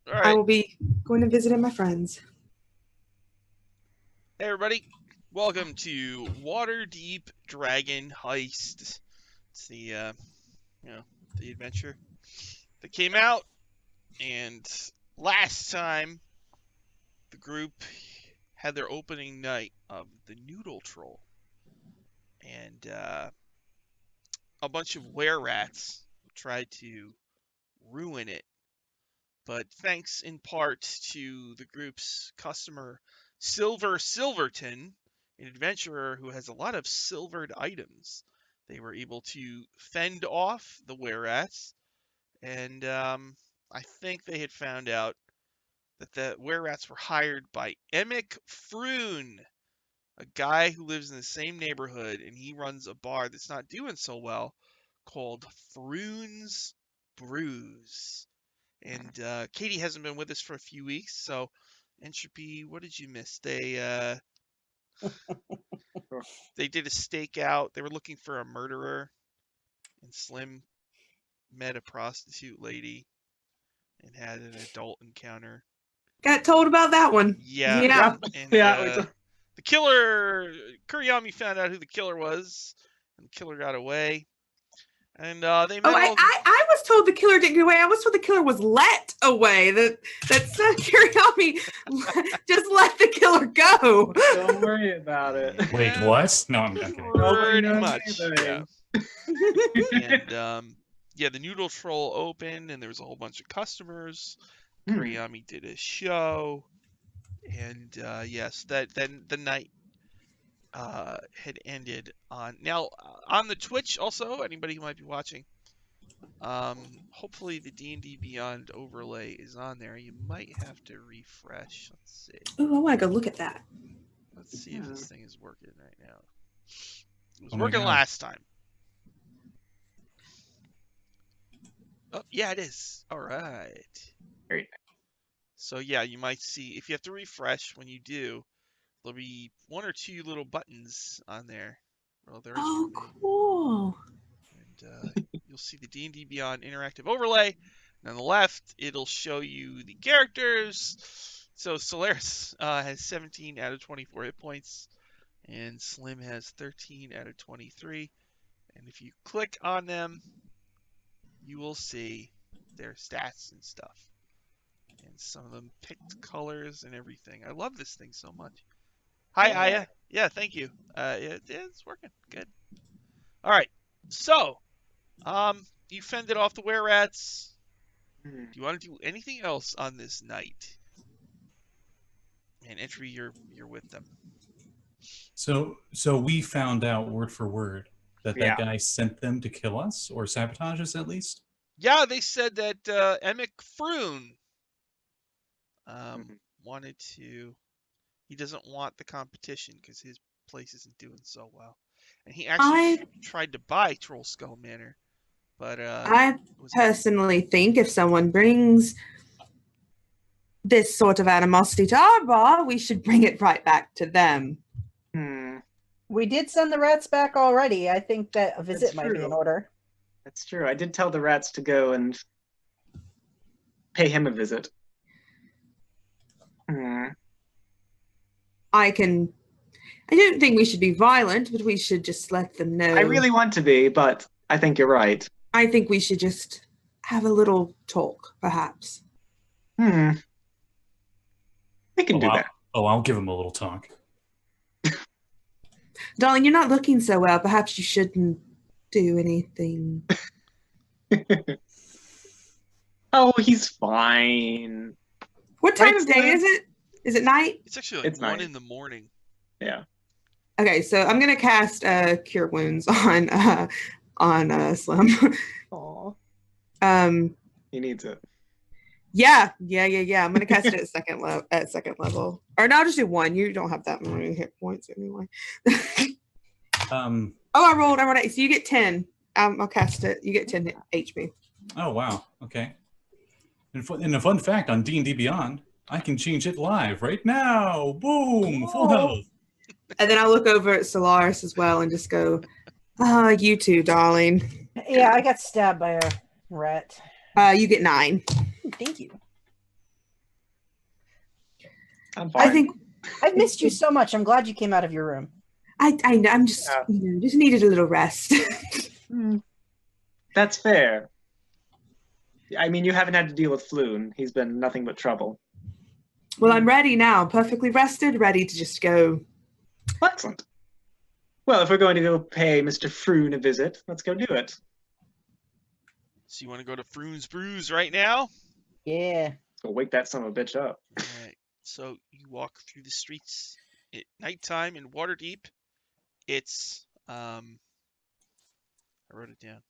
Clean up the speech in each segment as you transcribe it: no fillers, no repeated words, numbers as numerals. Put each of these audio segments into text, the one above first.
All right. I will be going to visit my friends. Hey, everybody. Welcome to Waterdeep Dragon Heist. It's the adventure that came out, and last time the group had their opening night of the Noodle Troll, and a bunch of were-rats tried to ruin it. But thanks in part to the group's customer, Silver Silverton, an adventurer who has a lot of silvered items, they were able to fend off the were-rats. And I think they had found out that the were-rats were hired by Emic Froon, a guy who lives in the same neighborhood, and he runs a bar that's not doing so well called Froon's Brews. And Katie hasn't been with us for a few weeks, so Entropy, what did you miss? They did a stakeout. They were looking for a murderer, and Slim met a prostitute lady and had an adult encounter. Got told about that one. Yeah. And the killer, Kuriyami found out who the killer was, and the killer got away. And they met. I was told the killer didn't get away. I was told the killer was let away. That's Kiriyami just let the killer go. Don't worry about it. Wait, what? No, I'm not kidding. Pretty much. Yeah. And the Noodle Troll opened, and there was a whole bunch of customers. Kuriyami did a show, and yes, then the night had ended on the Twitch. Also, anybody who might be watching, hopefully the D&D Beyond overlay is on there. You might have to refresh. Let's see. Oh, I want to go look at that. Let's see if this thing is working right now. It was working last time. Oh, yeah, it is. All right. Great. So yeah, you might see if you have to refresh. When you do, there'll be one or two little buttons on there. Well, there is. Oh, cool. And you'll see the D&D Beyond interactive overlay. And on the left, it'll show you the characters. So Solaris has 17 out of 24 hit points, and Slim has 13 out of 23. And if you click on them, you will see their stats and stuff. And some of them picked colors and everything. I love this thing so much. Hi, Aya. Yeah, thank you. It's working. Good. All right. So, you fended off the were-rats. Do you want to do anything else on this night? And Entropy, you're with them. So we found out word for word that guy sent them to kill us or sabotage us at least? Yeah, they said that Emic Froon wanted to. He doesn't want the competition because his place isn't doing so well, and he actually tried to buy Troll Skull Manor. But I personally think if someone brings this sort of animosity to our bar, we should bring it right back to them. We did send the rats back already. I think that a visit might be in order. That's true. I did tell the rats to go and pay him a visit. I don't think we should be violent, but we should just let them know. I really want to be, but I think you're right. I think we should just have a little talk, perhaps. We can do that. I'll give him a little talk. Darling, you're not looking so well. Perhaps you shouldn't do anything. Oh, he's fine. What time of day is it? Is it night? It's actually like 1 in the morning. Yeah. Okay, so I'm gonna cast Cure Wounds on Slim. Aww. He needs it. Yeah. I'm gonna cast it at second level. Or no, I'll just do 1. You don't have that many hit points anyway. I rolled 8, so you get 10. I'll cast it. You get 10 HP. Oh wow. Okay. And a fun fact on D&D Beyond, I can change it live right now. Boom! Full health. And then I'll look over at Solaris as well and just go, you too, darling. Yeah, I got stabbed by a rat. You get 9. Thank you. I'm fine. I think I've missed you so much. I'm glad you came out of your room. I'm just just needed a little rest. That's fair. I mean, you haven't had to deal with Floon. He's been nothing but trouble. Well, I'm ready now, perfectly rested, ready to just go. Excellent. Well, if we're going to go pay Mr. Froon a visit, let's go do it. So you want to go to Froon's Brews right now? Yeah. So wake that son of a bitch up. All right. So you walk through the streets at nighttime in Waterdeep. It's I wrote it down.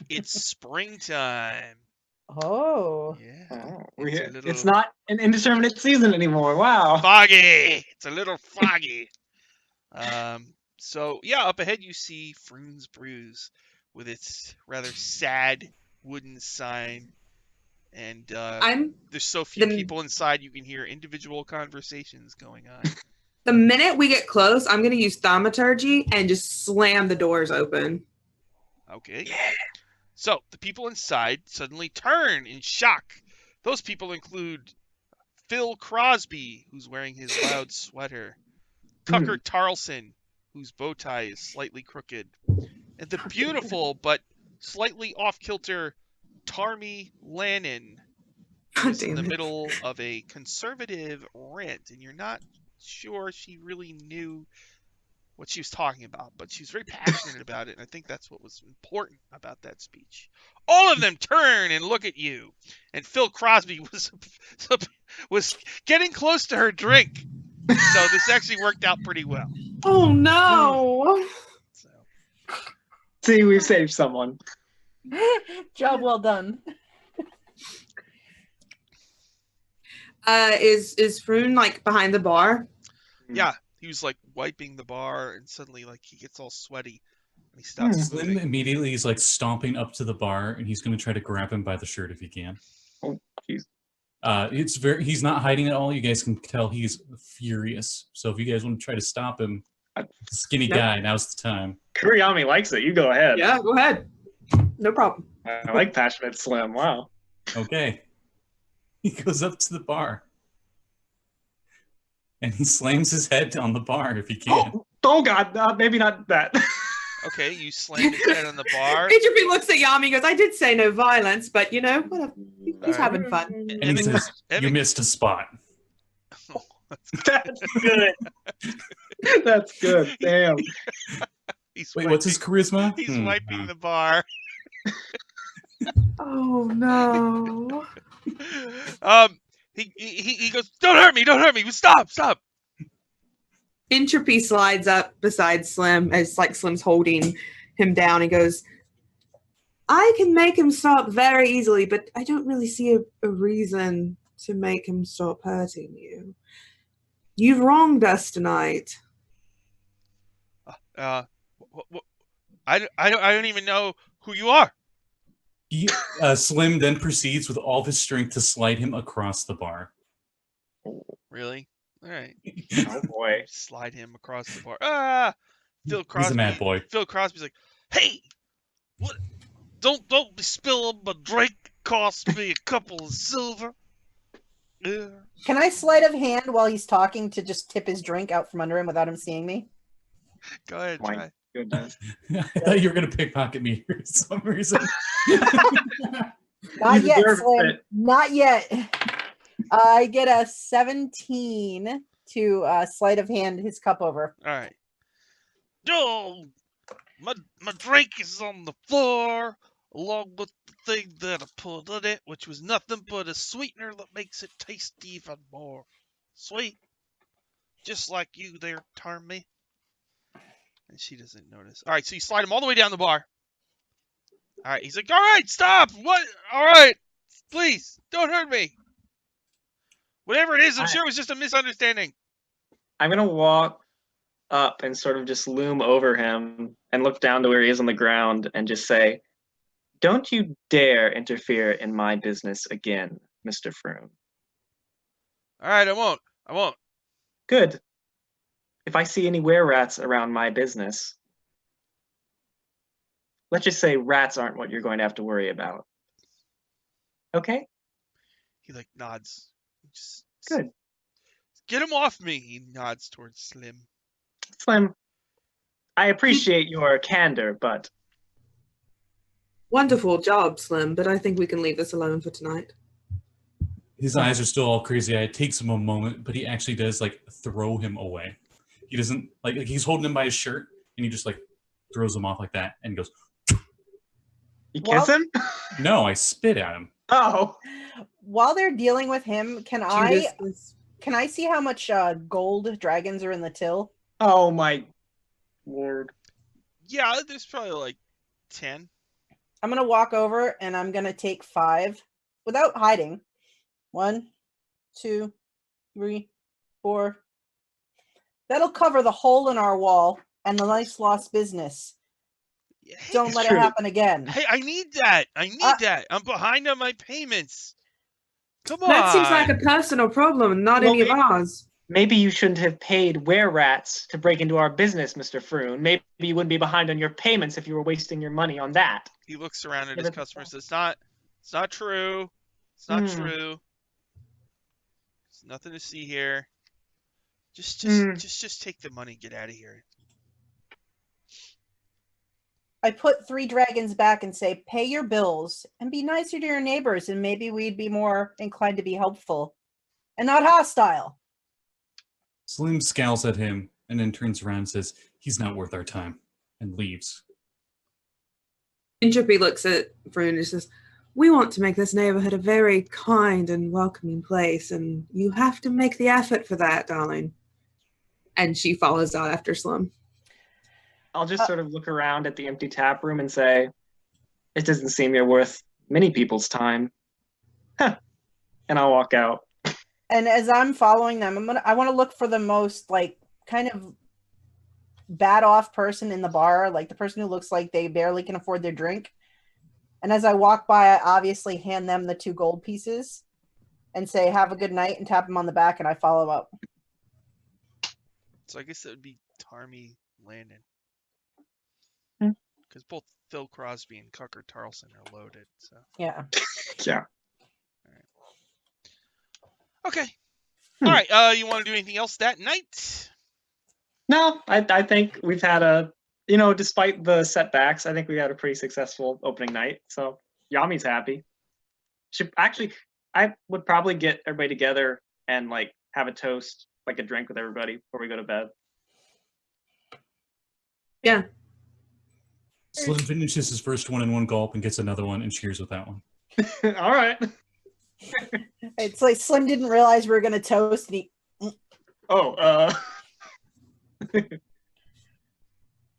It's springtime. Oh. Yeah. Oh, It's it's not an indeterminate season anymore. Wow. foggy. It's a little foggy. So yeah, up ahead you see Froon's Brews with its rather sad wooden sign, and there's so few people inside you can hear individual conversations going on. The minute we get close, I'm going to use thaumaturgy and just slam the doors open. Okay. Yeah. So the people inside suddenly turn in shock. Those people include Phil Crosby, who's wearing his loud sweater, Tucker Tarlson, whose bow tie is slightly crooked, and the beautiful but slightly off-kilter Tarmi Lannon, who's in the middle of a conservative rant, and you're not sure she really knew what she was talking about, but she was very passionate about it, and I think that's what was important about that speech. All of them turn and look at you, and Phil Crosby was getting close to her drink, so this actually worked out pretty well. Oh no! So. See, we've saved someone. Job well done. Is Froon like behind the bar? Yeah, he was like wiping the bar, and suddenly like he gets all sweaty, and he stops Slim moving. immediately is like stomping up to the bar, and he's going to try to grab him by the shirt if he can. Oh, jeez. He's not hiding at all. You guys can tell he's furious. So if you guys want to try to stop him, skinny guy, now's the time. Kuriyami likes it. You go ahead. Yeah, go ahead. No problem. I like passionate Slim. Wow. Okay. He goes up to the bar. And he slams his head on the bar if he can. Oh God, maybe not that. Okay, you slam his head on the bar. Entropy looks at Yami and goes, I did say no violence, but you know, whatever. He's having fun. And he says, you missed a spot. That's good. That's good. Damn. Wait, what's his charisma? He's wiping the bar. Oh no. He goes, don't hurt me, stop. Entropy slides up beside Slim as like Slim's holding him down. He goes, I can make him stop very easily, but I don't really see a reason to make him stop hurting you. You've wronged us tonight. I don't even know who you are. Slim then proceeds with all of his strength to slide him across the bar. Really? All right. Oh boy. Slide him across the bar. Phil Crosby. He's a mad boy. Phil Crosby's like, hey, what? Don't be spilling my drink. Cost me a couple of silver. Can I sleight of hand while he's talking to just tip his drink out from under him without him seeing me? Go ahead, try. Goodness. I thought you were going to pickpocket me for some reason. Not You yet, deserve Slim. it. Not yet. I get a 17 to sleight of hand his cup over. All right. Oh, my drink is on the floor, along with the thing that I put in it, which was nothing but a sweetener that makes it taste even more sweet. Just like you there, Tarmy. And she doesn't notice. All right, so you slide him all the way down the bar. All right, he's like, all right, stop. What? All right, please, don't hurt me. Whatever it is, I'm sure it was just a misunderstanding. I'm gonna walk up and sort of just loom over him and look down to where he is on the ground and just say, don't you dare interfere in my business again, Mr. Froon. All right, I won't. Good. If I see any were-rats around my business, let's just say rats aren't what you're going to have to worry about. Okay? He like nods. Just Good. Get him off me. He nods towards Slim. Slim, I appreciate your candor, but Wonderful job, Slim, but I think we can leave this alone for tonight. His eyes are still all crazy. It takes him a moment, but he actually does like throw him away. He doesn't like he's holding him by his shirt, and he just like throws him off like that, and goes, you kiss him? "No, I spit at him." Oh, While they're dealing with him, can Judas, I see how much gold dragons are in the till? oh my lord! Yeah, there's probably like 10. I'm gonna walk over and I'm gonna take 5 without hiding. 1, 2, 3, 4. That'll cover the hole in our wall and the nice lost business. Hey, Don't it's let true. it happen again. Hey, I need that. I need that. I'm behind on my payments. Come on. that seems like a personal problem, not Well, any of ours. Maybe you shouldn't have paid were-rats to break into our business, Mr. Froon. Maybe you wouldn't be behind on your payments if you were wasting your money on that. He looks around at Yeah, his but- customers. It's not true. It's not true. There's nothing to see here. Just take the money and get out of here. I put 3 dragons back and say, pay your bills and be nicer to your neighbors, and maybe we'd be more inclined to be helpful and not hostile. Slim scowls at him and then turns around and says, "He's not worth our time," and leaves. Entropy looks at Froon and says, we want to make this neighborhood a very kind and welcoming place, and you have to make the effort for that, darling. And she follows out after Slim. I'll just sort of look around at the empty tap room and say, it doesn't seem you're worth many people's time. Huh. And I'll walk out. And as I'm following them, I want to look for the most like kind of bad off person in the bar, like the person who looks like they barely can afford their drink. And as I walk by, I obviously hand them the 2 gold pieces and say, have a good night, and tap them on the back, and I follow up. So I guess it would be Tarmy Landon. Hmm. Because both Phil Crosby and Cucker Tarlson are loaded. So Yeah. Yeah. okay. Hmm. All right. You want to do anything else that night? No, I think we've had despite the setbacks, I think we had a pretty successful opening night. So Yami's happy. I would probably get everybody together and like have a toast, like a drink with everybody before we go to bed. Yeah. Slim finishes his first one in one gulp and gets another one and cheers with that one. All right. It's like Slim didn't realize we were going to toast. And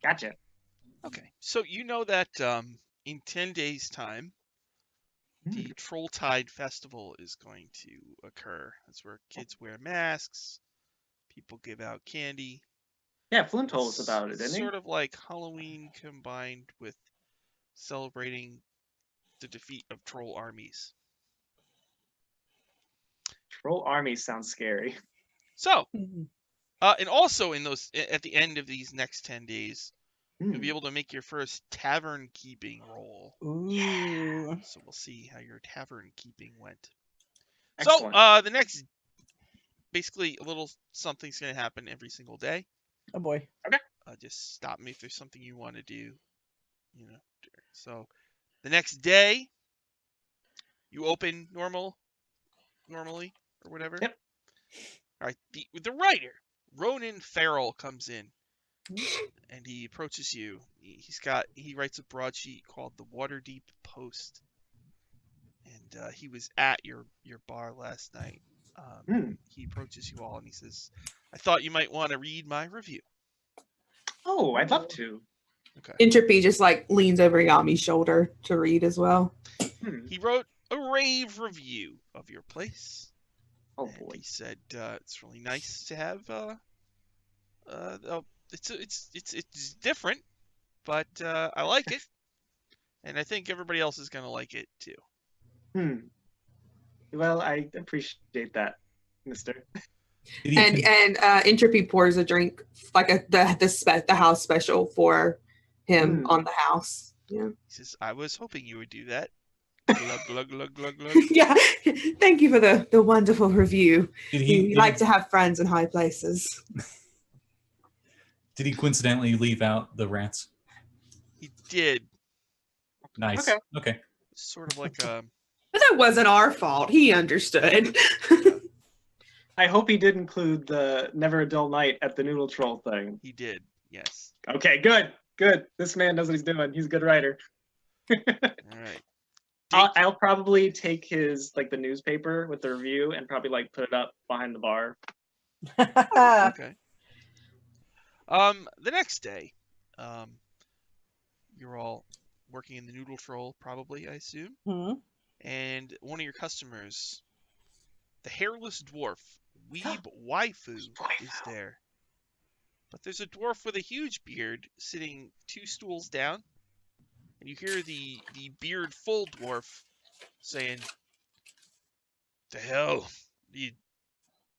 Gotcha. Okay. So you know that in 10 days' time, the Trolltide Festival is going to occur. That's where kids wear masks, people give out candy. Yeah, Flynn told us about it, didn't he? Sort of like Halloween combined with celebrating the defeat of troll armies. Troll armies sounds scary. So, and also at the end of these next 10 days, you'll be able to make your first tavern keeping roll. Ooh. So we'll see how your tavern keeping went. Excellent. So the next, basically, a little something's going to happen every single day. Oh boy. Just stop me if there's something you want to do. So the next day, you open normally or whatever. Yep. All right. The writer, Ronan Farrell, comes in. And he approaches you. He writes a broadsheet called the Waterdeep Post, and he was at your bar last night. He approaches you all and he says, "I thought you might want to read my review." Oh, I'd love to. Okay. Entropy just like leans over Yami's shoulder to read as well. He wrote a rave review of your place. Oh and boy. He said it's really nice to have. It's different, but I like it, and I think everybody else is gonna like it too. Well, I appreciate that, Mister. And Entropy pours a drink, like the house special for him on the house. Yeah. He says, "I was hoping you would do that. Glug, glug, glug, glug, glug. Yeah. Thank you for the wonderful review. Did You he like to have friends in high places. did he coincidentally leave out the rats? He did. Nice. Okay. Okay. Sort of like a. But that wasn't our fault. He understood. I hope he did include the Never a Dull Night at the Noodle Troll thing. He did. Yes. Okay, good. Good. This man knows what he's doing. He's a good writer. All right. I'll probably take his like the newspaper with the review and probably like put it up behind the bar. Okay. The next day, you're all working in the Noodle Troll, probably, I assume. Hmm. And one of your customers, the hairless dwarf, Weeb Waifu, is there. But there's a dwarf with a huge beard sitting 2 stools down. And you hear the beard-full dwarf saying, "The hell?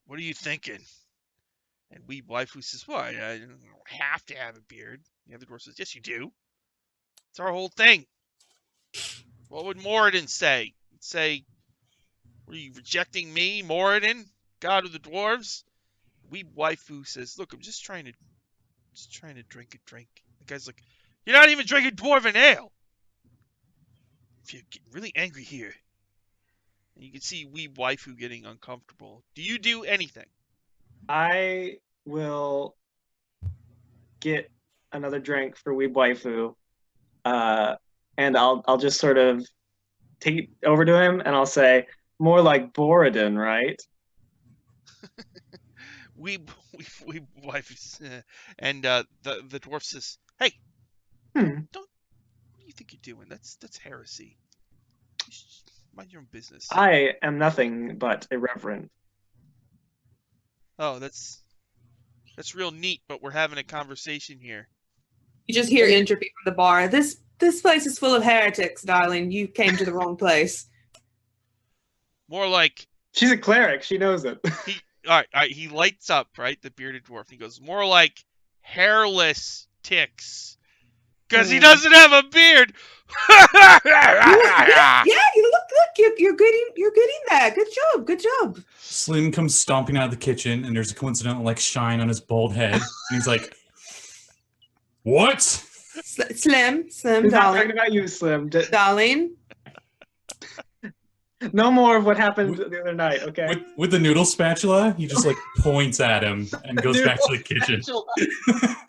What are you thinking?" And Weeb Waifu says, "Well, I don't have to have a beard." The other dwarf says, "Yes, you do. It's our whole thing." What would Moradin say? He'd say, "Were you rejecting me, Moradin, god of the dwarves?" Weeb Waifu says, "Look, I'm just trying to drink a drink." The guy's like, "You're not even drinking dwarven ale. If you're getting really angry here." And you can see Weeb Waifu getting uncomfortable. Do you do anything? I will get another drink for Weeb Waifu, and I'll just sort of take it over to him and I'll say, more like Borodin, right? Weeb Waifu, and the dwarf says, "Hey, Hmm. what do you think you're doing? That's heresy. You should mind your own business." I am nothing but irreverent. Oh, that's real neat, but we're having a conversation here. You just hear entropy from the bar. This place is full of heretics, darling. You came to the wrong place. More like She's a cleric. She knows it. all right, he lights up, right? The bearded dwarf. And he goes, "More like hairless ticks. Because he doesn't have a beard." Yeah, you look, you're getting that. Good job. Slim comes stomping out of the kitchen, and there's a coincidental like shine on his bald head, and he's like, "What?" Slim, He's not darling, talking about you, Slim. darling. No more of what happened the other night, okay? With the noodle spatula, he just like points at him and goes back to the kitchen.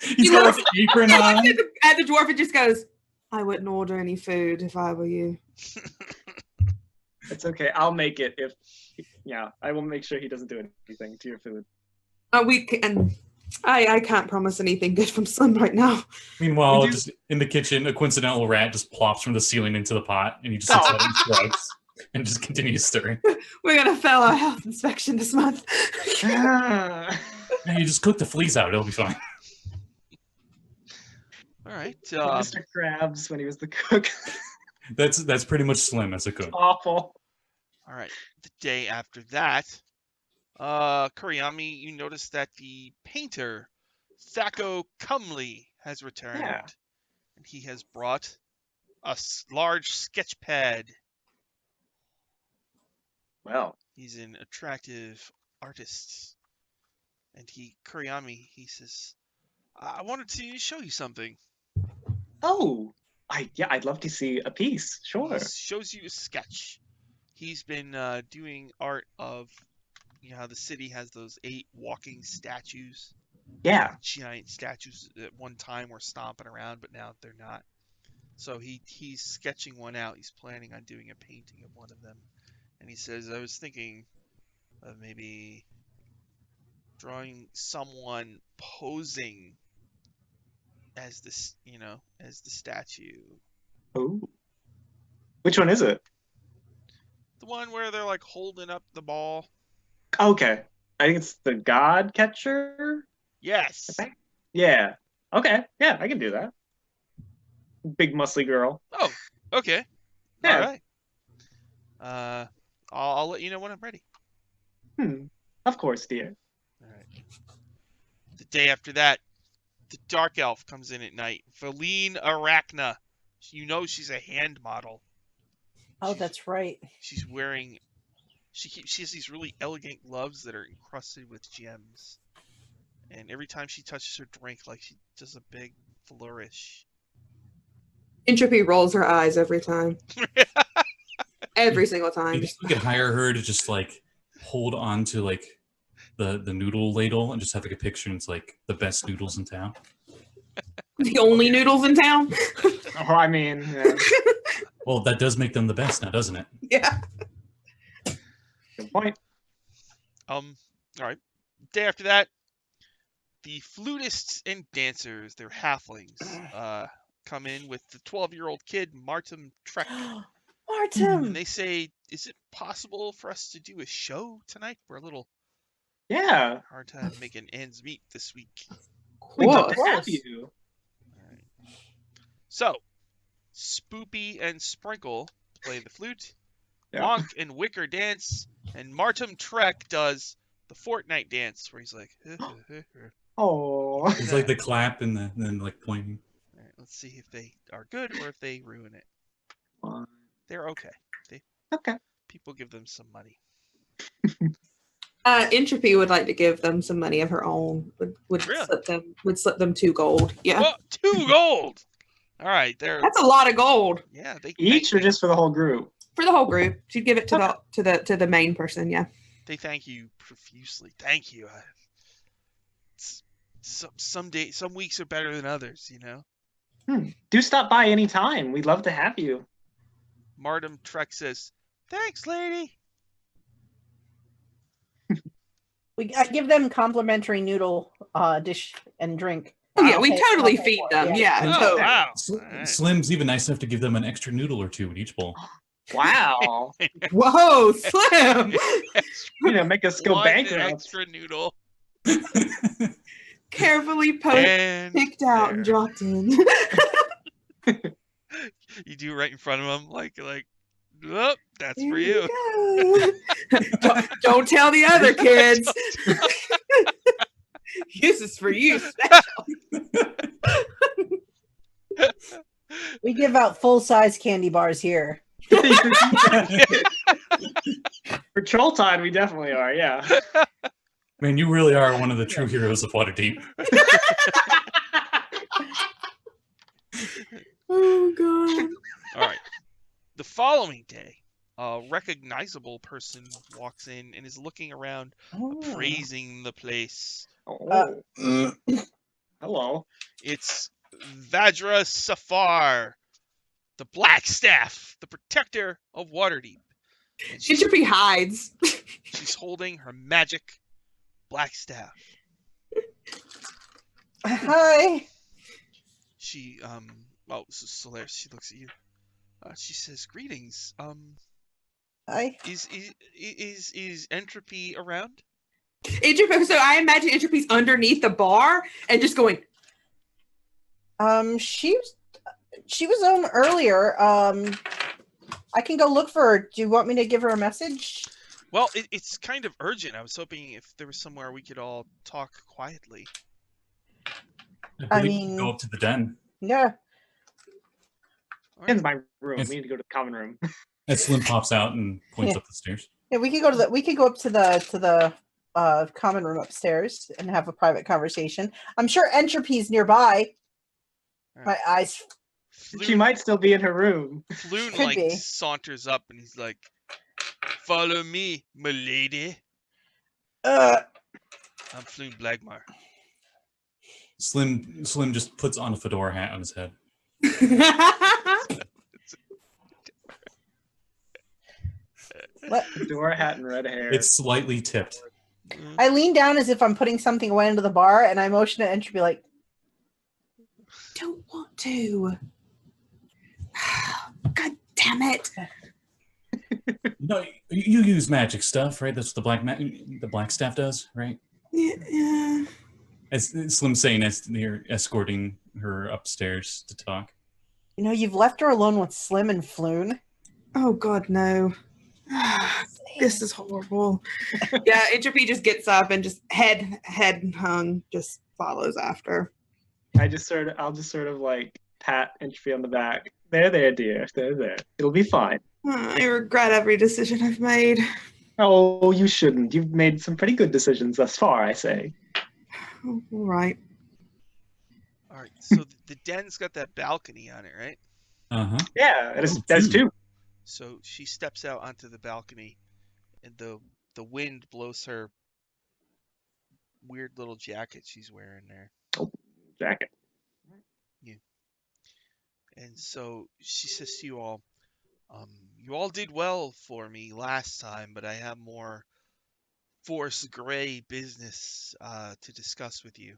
He's got like an apron on. At the dwarf, it just goes, "I wouldn't order any food if I were you." It's okay. I'll make it if, yeah, I will make sure he doesn't do anything to your food. I can't promise anything good from Slim right now. Meanwhile, just in the kitchen, a coincidental rat just plops from the ceiling into the pot, and he just sits there and shrugs and just continues stirring. We're gonna fail our health inspection this month. Man, you just cook the fleas out; it'll be fine. All right. Mr. Krabs when he was the cook. That's pretty much Slim as a cook. Awful. All right. The day after that, Kuriyami, you notice that the painter, Thako Cumley, has returned. Yeah. And he has brought a large sketch pad. Well, He's an attractive artist. And Kuriyami, he says, "I wanted to show you something." oh, I'd love to see a piece. Sure. He shows you a sketch. He's been doing art of, you know, how the city has those 8 walking statues. Yeah. Giant statues at one time were stomping around, but now they're not. So he's sketching one out. He's planning on doing a painting of one of them. And he says, "I was thinking of maybe drawing someone posing as this, as the statue." Oh. Which one is it? The one where they're like holding up the ball. Okay. I think it's the God Catcher. Yes. Yeah. Okay. Yeah, I can do that. Big muscly girl. Oh, okay. Yeah. All right. I'll let you know when I'm ready. Of course, dear. All right. The day after that, the dark elf comes in at night. Valine Arachna. You know she's a hand model. Oh, that's right. She's wearing. She has these really elegant gloves that are encrusted with gems, and every time she touches her drink, like she does a big flourish. Entropy rolls her eyes every time. Every single time. You think we could hire her to just like hold on to like the noodle ladle and just have like a picture and it's like the best noodles in town? The only noodles in town. Oh, I mean, yeah. Well, that does make them the best now, doesn't it? Yeah. Good point. All right. Day after that, the flutists and dancers, they're halflings, come in with the 12-year-old kid, Martin Trek. And Martin! they say, is it possible for us to do a show tonight? We're a little Yeah. hard time making ends meet this week. We'd love to Cool. have you. All right. So, Spoopy and Sprinkle play the flute. Yeah. Monk and Wicker dance. And Martin Trek does the Fortnite dance where he's like, Oh. It's like the clap and then like pointing. All right, let's see if they are good or if they ruin it. They're okay. Okay. People give them some money. Entropy would like to give them some money of her own. Would Really? slip them 2 gold. Yeah. Well, 2 gold. All right, they're That's a lot of gold yeah. They Each or thank just for the whole group? for the whole group. She'd give it to the main person. Yeah. they thank you profusely. Thank you. Some weeks are better than others, you know. Do stop by any time. We'd love to have you. Martin Trek says, "Thanks, lady." I give them complimentary noodle dish and drink. Oh yeah, we Okay, totally okay, feed them. yeah. Yeah. Oh, totally. wow. Sl- All right. Slim's even nice enough to give them an extra noodle or 2 in each bowl. Wow. Whoa, Slim! Make us go One bankrupt. extra noodle Carefully and picked out and there. dropped in. You do right in front of them, like, oh, that's There for you. go. don't tell the other kids. This is for you. We give out full-size candy bars here. For Troll Tide, we definitely are, yeah. Man, you really are one of the true heroes of Waterdeep. Oh god. All right. The following day, a recognizable person walks in and is looking around, appraising the place. Oh. Hello. It's Vajra Safar, the Black Staff, the protector of Waterdeep. And Entropy hides. she's holding her magic black staff. Hi. She well, Solaris, she looks at you. She says, "Greetings. Hi. Is Entropy around?" Entropy, so I imagine Entropy's underneath the bar and just going, She was home earlier. I can go look for her. Do you want me to give her a message? Well, it's kind of urgent. I was hoping if there was somewhere we could all talk quietly. I believe we can mean- go up to the den. Yeah. All right. In my room. Yes. We need to go to the common room. And Slim pops out and points Yeah. up the stairs. Yeah, we can go up to the common room upstairs and have a private conversation. I'm sure Entropy's nearby. My eyes. She might still be in her room. Floon Could like be. saunters up and he's like, "Follow me, milady. I'm Floon Blagmar." Slim just puts on a fedora hat on his head. Fedora hat and red hair. It's slightly tipped. I lean down as if I'm putting something away into the bar, and I motion at Entropy like, don't want to. God damn it. No, you use magic stuff, right? That's what the black staff does, right? Yeah. As Slim's saying as they're escorting her upstairs to talk. you've left her alone with Slim and Floon. Oh god, no. This is horrible. Yeah, Entropy just gets up and just head hung just follows after. I'll just sort of like pat Entropy on the back. There, dear. There. It'll be fine. I regret every decision I've made. Oh, you shouldn't. You've made some pretty good decisions thus far, I say. Oh, all right. All right, so the den's got that balcony on it, right? Uh-huh. Yeah, Oh, that is two. two. So she steps out onto the balcony, and the wind blows her weird little jacket she's wearing there. Oh, jacket. And so she says to you all did well for me last time, but I have more Force Gray business to discuss with you.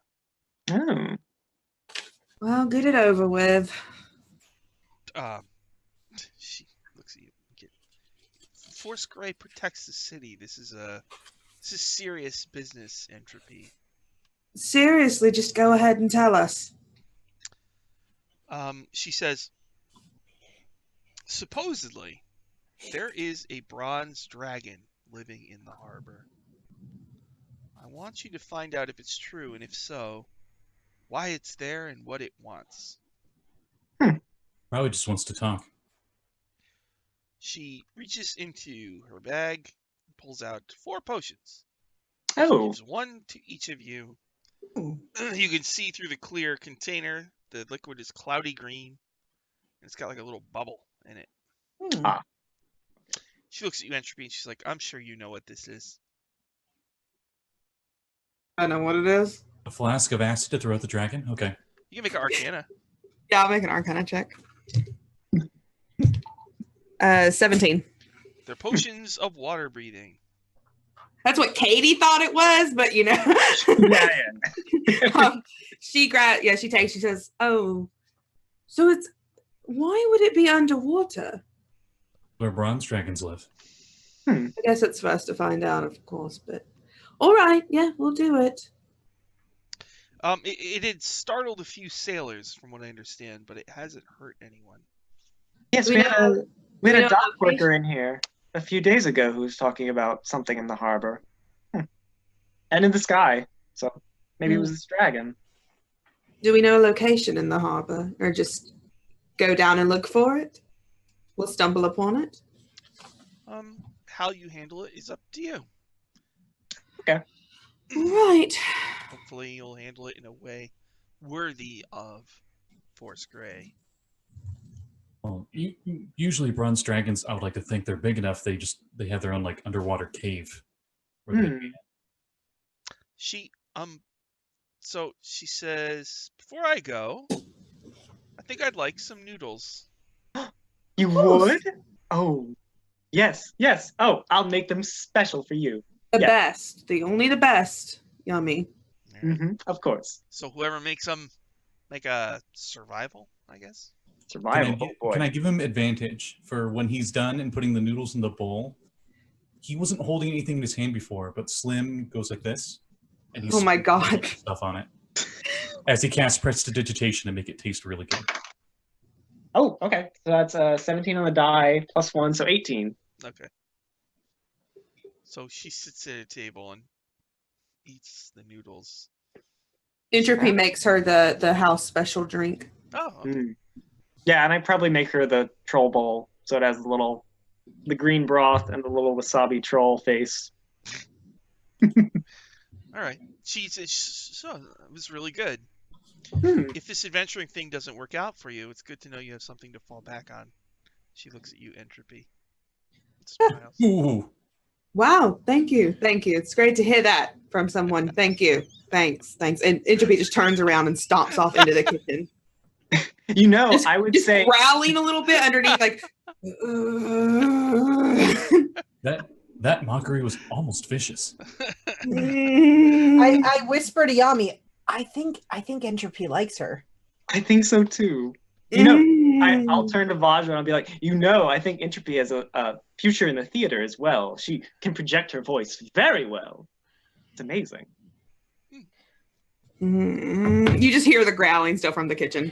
Oh. Well, get it over with. She looks at you. Force Gray protects the city. This is serious business, Entropy. Seriously, just go ahead and tell us. She says, supposedly, there is a bronze dragon living in the harbor. I want you to find out if it's true, and if so, why it's there and what it wants. Probably just wants to talk. She reaches into her bag and pulls out 4 potions. She Oh. gives 1 to each of you. Ooh. You can see through the clear container. The liquid is cloudy green, and it's got like a little bubble in it. Ah. She looks at you, Entropy, and she's like, I'm sure you know what this is. I know what it is. A flask of acid to throw at the dragon? Okay. You can make an Arcana. Yeah, I'll make an Arcana check. 17. They're potions of water breathing. That's what Katie thought it was, but you know. Yeah. She says, oh, so it's, why would it be underwater? Where bronze dragons live. I guess it's for us to find out, of course, but all right, yeah, we'll do it. It had startled a few sailors, from what I understand, but it hasn't hurt anyone. Yes, we had a dock worker in here a few days ago who was talking about something in the harbor. And in the sky. So maybe it was this dragon. Do we know a location in the harbor, or just go down and look for it? We'll stumble upon it. How you handle it is up to you. Okay. Right. Hopefully you'll handle it in a way worthy of Force Gray. Well, usually bronze dragons, I would like to think they're big enough. They have their own like underwater cave. Where they So she says, before I go, I think I'd like some noodles. You would? Oh, yes. Oh, I'll make them special for you. The best. Only the best. Yummy. Right. Of course. So whoever makes them, make a survival, I guess. Survival. Can I give him advantage for when he's done and putting the noodles in the bowl? He wasn't holding anything in his hand before, but Slim goes like this, and he's Oh my god! Stuff on it as he casts prestidigitation to make it taste really good. Oh, okay. So that's 17 on the die plus 1, so 18. Okay. So she sits at a table and eats the noodles. Entropy makes her the house special drink. Oh. Okay. Yeah, and I probably make her the troll bowl, so it has the green broth and the little wasabi troll face. All right. She says, so it was really good. If this adventuring thing doesn't work out for you, it's good to know you have something to fall back on. She looks at you, Entropy. Smiles. Ooh. Wow, thank you. It's great to hear that from someone. Thank you. Thanks. And Entropy just turns around and stomps off into the kitchen. You know, I would say growling a little bit underneath, like. That mockery was almost vicious. I whisper to Yami, I think Entropy likes her. I think so too. You know, I'll turn to Vajra and I'll be like, I think Entropy has a future in the theater as well. She can project her voice very well. It's amazing. You just hear the growling still from the kitchen.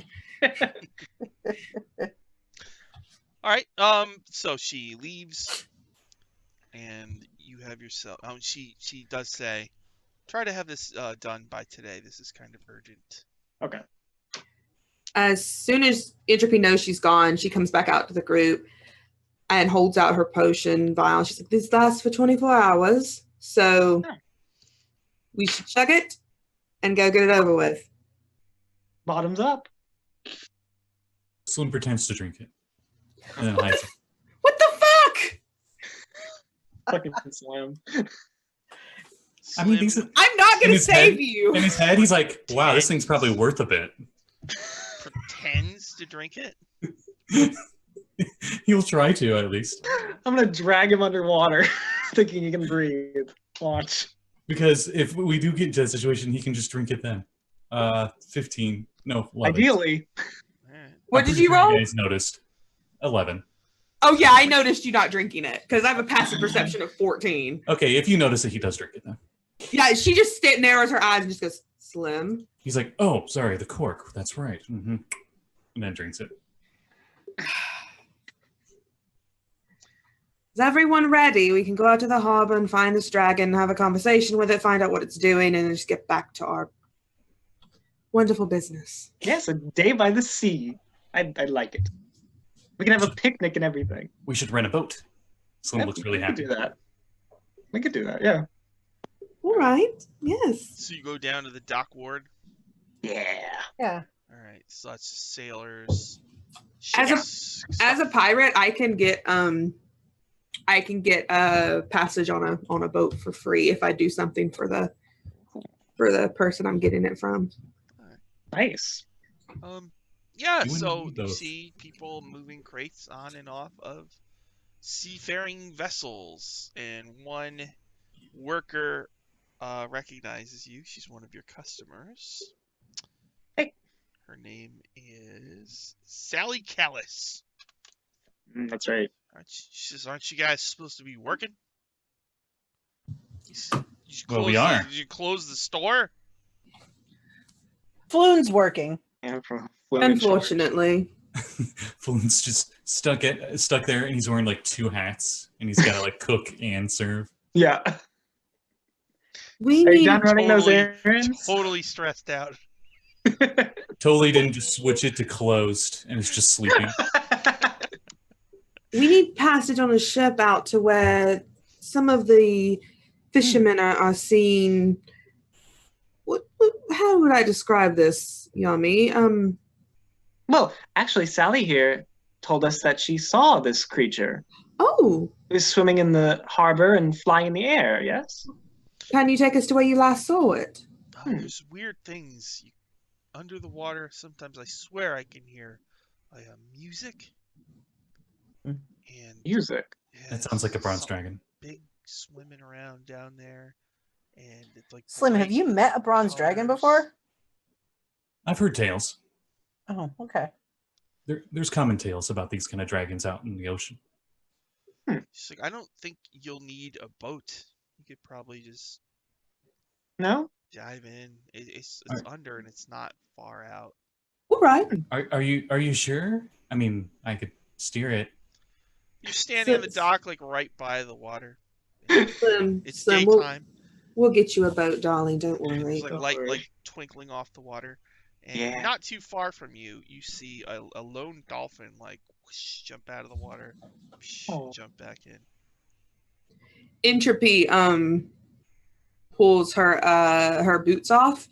All right. So she leaves, and you have yourself. She does say, try to have this done by today. This is kind of urgent. Okay. As soon as Entropy knows she's gone, she comes back out to the group. and holds out her potion vial. She's like, this lasts for 24 hours, so we should chug it and go get it over with. Bottoms up. Slim pretends to drink it. And then hides it. What the fuck? Fucking Slim. I mean, these Slim I'm not In gonna his save head- you. In his head, he's like, wow, this thing's probably worth a bit. pretends to drink it. He'll try to, at least. I'm gonna drag him underwater, thinking he can breathe. Watch. Because if we do get into that situation, he can just drink it then. 15. No, 11. Ideally. Alright. What I'm did pretty you sure roll? You guys noticed. 11. Oh yeah, I noticed you not drinking it because I have a passive perception of 14. Okay, if you notice it, he does drink it then. Yeah, she just narrows her eyes and just goes, Slim. He's like, oh, sorry, the cork. That's right. Mm-hmm. And then drinks it. Is everyone ready? We can go out to the harbor and find this dragon, have a conversation with it, find out what it's doing, and then just get back to our wonderful business. Yes, a day by the sea. I like it. We can have a picnic and everything. We should rent a boat. Slim Yeah, looks really we happy. could do that. We could do that, yeah. All right. Yes. So you go down to the dock ward. Yeah. Yeah. All right, so that's sailors. As a- ships, As a pirate, I can get a passage on a boat for free if I do something for the person I'm getting it from. Nice. Yeah, You wouldn't so need you those. see people moving crates on and off of seafaring vessels, and one worker recognizes you. She's one of your customers. Hey. Her name is Sally Callis. That's right. She says, "Aren't you guys supposed to be working?" Well, we are. Did you close the store? Floon's working. And from Unfortunately. Floon's just stuck there, and he's wearing like 2 hats, and he's got to like cook and serve. Yeah. We Are you need done running those Totally- errands? Totally stressed out. Totally didn't just switch it to closed, and it's just sleeping. we need passage on a ship out to where some of the fishermen are seen. How would I describe this, Yami? Well, actually, Sally here told us that she saw this creature. Oh, It was swimming in the harbor and flying in the air, yes? can you take us to where you last saw it? There's weird things under the water. Sometimes I swear I can hear music. Hmm. And Music. yeah, That sounds like a bronze something dragon. Big swimming around down there, and it's like Slim, have bright you met a bronze dragon colors. before? I've heard tales. Oh, okay. There's common tales about these kind of dragons out in the ocean. She's like, I don't think you'll need a boat. You could probably just No? dive in. It's Alright. under and it's not far out. All right. Are you sure? I mean, I could steer it. You're standing on the So- dock, like right by the water. It's Slim, daytime. we'll get you a boat, darling. Don't worry. There's like Don't light, worry. like twinkling off the water, and Yeah. not too far from you, you see a lone dolphin like whoosh, jump out of the water, whoosh, Oh. jump back in. Entropy pulls her boots off,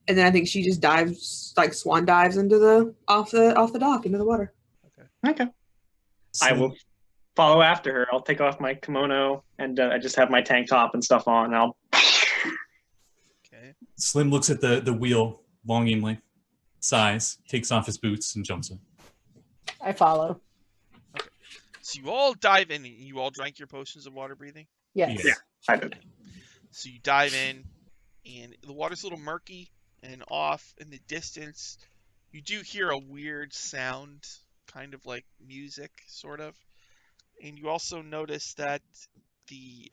and then I think she just dives, like swan dives into the off the dock into the water. Okay. I will follow after her. I'll take off my kimono and I just have my tank top and stuff on. And I'll. Okay. Slim looks at the wheel longingly, sighs, takes off his boots, and jumps in. I follow. So you all dive in. And you all drank your potions of water breathing. Yes. Yeah. I did. So you dive in, and the water's a little murky, and off in the distance, you do hear a weird sound, kind of like music, sort of. And you also notice that the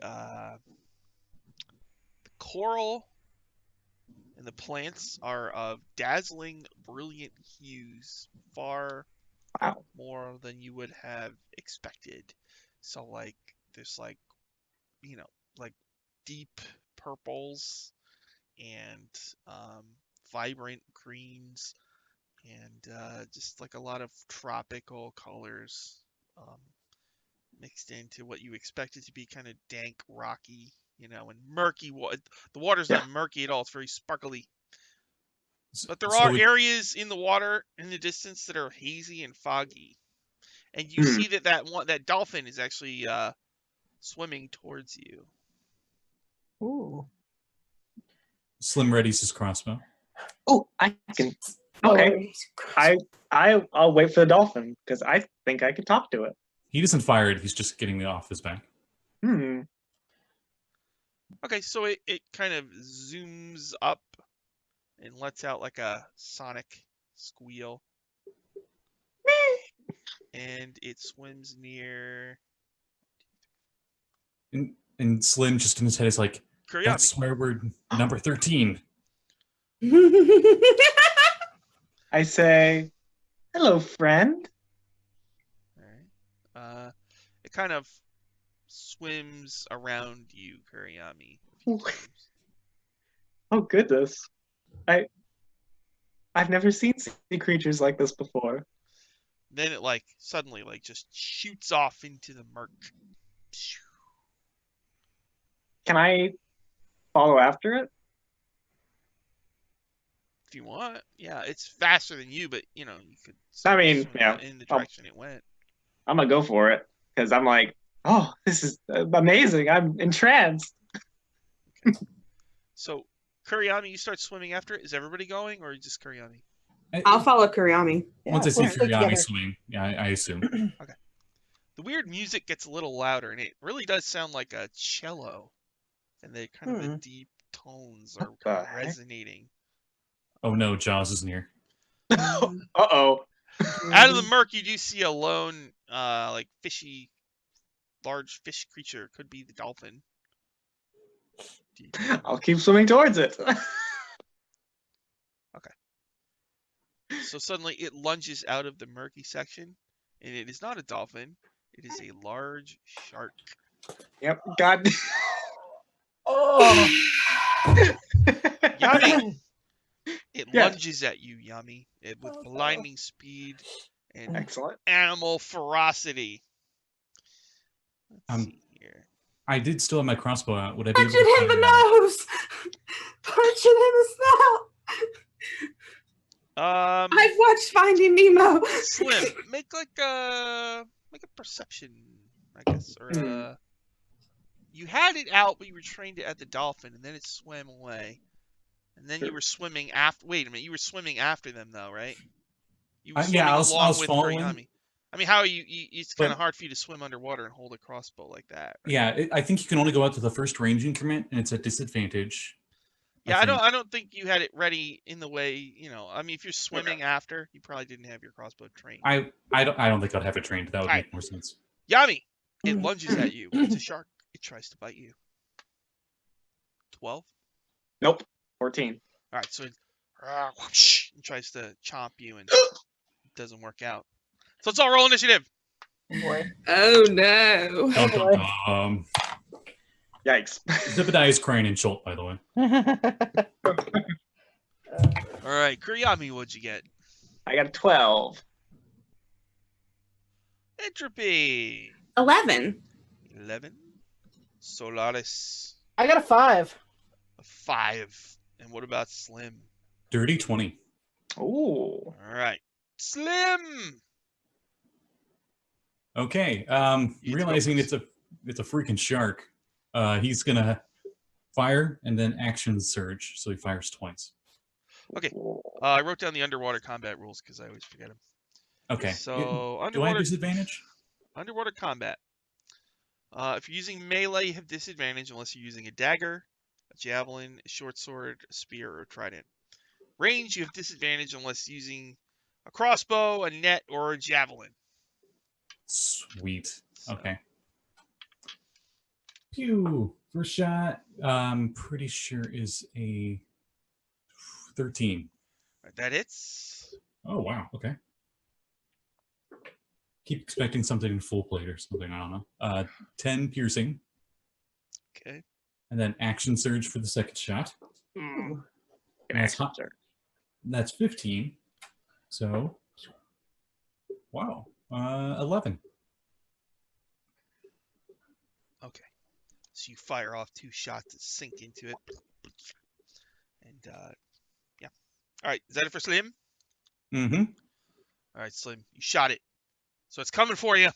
coral and the plants are of dazzling, brilliant hues, far Wow. more than you would have expected. So, like, there's like, like deep purples and vibrant greens and just like a lot of tropical colors. mixed into what you expected to be kind of dank, rocky, and murky. The water's not murky at all. It's very sparkly. But there are areas in the water in the distance that are hazy and foggy. And you see that dolphin is actually swimming towards you. Ooh. Slim readies his crossbow. Oh, I can. Okay. I'll wait for the dolphin because I think I can talk to it. He doesn't fire it. He's just getting it off his back. Okay, so it kind of zooms up and lets out like a sonic squeal. And it swims near. And Slim just in his head is like, Kuriami. that's swear word number 13. I say, hello, friend. All right. It kind of swims around you, Kuriami. Oh goodness, I've never seen sea creatures like this before. Then it suddenly just shoots off into the murk. Can I follow after it? If you want, yeah, it's faster than you, but you could. I mean, swim yeah, in the direction it went. I'm gonna go for it because I'm like, oh, this is amazing. I'm entranced. Okay. So, Kuriami, you start swimming after it. Is everybody going, or just Kuriami? I'll follow Kuriami. Once I see we'll stick Kuriami together. swimming, yeah, I assume. Okay. The weird music gets a little louder, and it really does sound like a cello, and the kind of the deep tones are What the kind of heck? resonating. Oh no, Jaws is near. Uh-oh. Out of the murk, you do see a lone, large fish creature. Could be the dolphin. I'll keep swimming towards it. So suddenly it lunges out of the murky section, and it is not a dolphin. It is a large shark. Yep. God. Oh. Yami! It Yeah. lunges at you, Yami, with blinding speed and Excellent. animal ferocity. Let's see here. I did still have my crossbow out. Would I be able Punch it to in the fire nose. Punch it in the snout. I've watched Finding Nemo. Slim, make a perception, I guess, or you had it out, but you retrained it at the dolphin, and then it swam away, and then you were swimming after. Wait a minute, you were swimming after them, though, right? You were swimming I was with following. Kuriami. I mean, how are you? It's kind of hard for you to swim underwater and hold a crossbow like that. Right? Yeah, I think you can only go out to the first range increment, and it's a disadvantage. Yeah, I don't think you had it ready in the way. I mean, if you're swimming after, you probably didn't have your crossbow trained. I don't think I'd have it trained. That would make more sense. Yami, it lunges at you. It's a shark. It tries to bite you. 12? Nope. 14. All right, so it tries to chomp you, and it doesn't work out. So let's all roll initiative. Boy. Oh no. Yikes. Zebediah is crying in Schult, by the way. All right, Kuriami, what'd you get? I got a 12. Entropy. 11. 11. Solaris. I got a 5. A 5. And what about Slim? Dirty 20. Ooh. All right. Slim! Okay. Realizing it's a freaking shark, he's gonna fire and then action surge, so he fires twice. Okay. I wrote down the underwater combat rules because I always forget them. Okay. So do I have disadvantage? Underwater combat. If you're using melee, you have disadvantage unless you're using a dagger, a javelin, a short sword, a spear, or a trident. Range, you have disadvantage unless using a crossbow, a net, or a javelin. Sweet. Okay. Pew. First shot, pretty sure is a 13. Right, that hits. Oh, wow. Okay. Keep expecting something in full plate or something. I don't know. 10 piercing. Okay. And then action surge for the second shot. That's hot. That's 15. So, wow. 11. So you fire off 2 shots that sink into it. And, yeah. All right, is that it for Slim? Mm-hmm. All right, Slim, you shot it. So it's coming for you.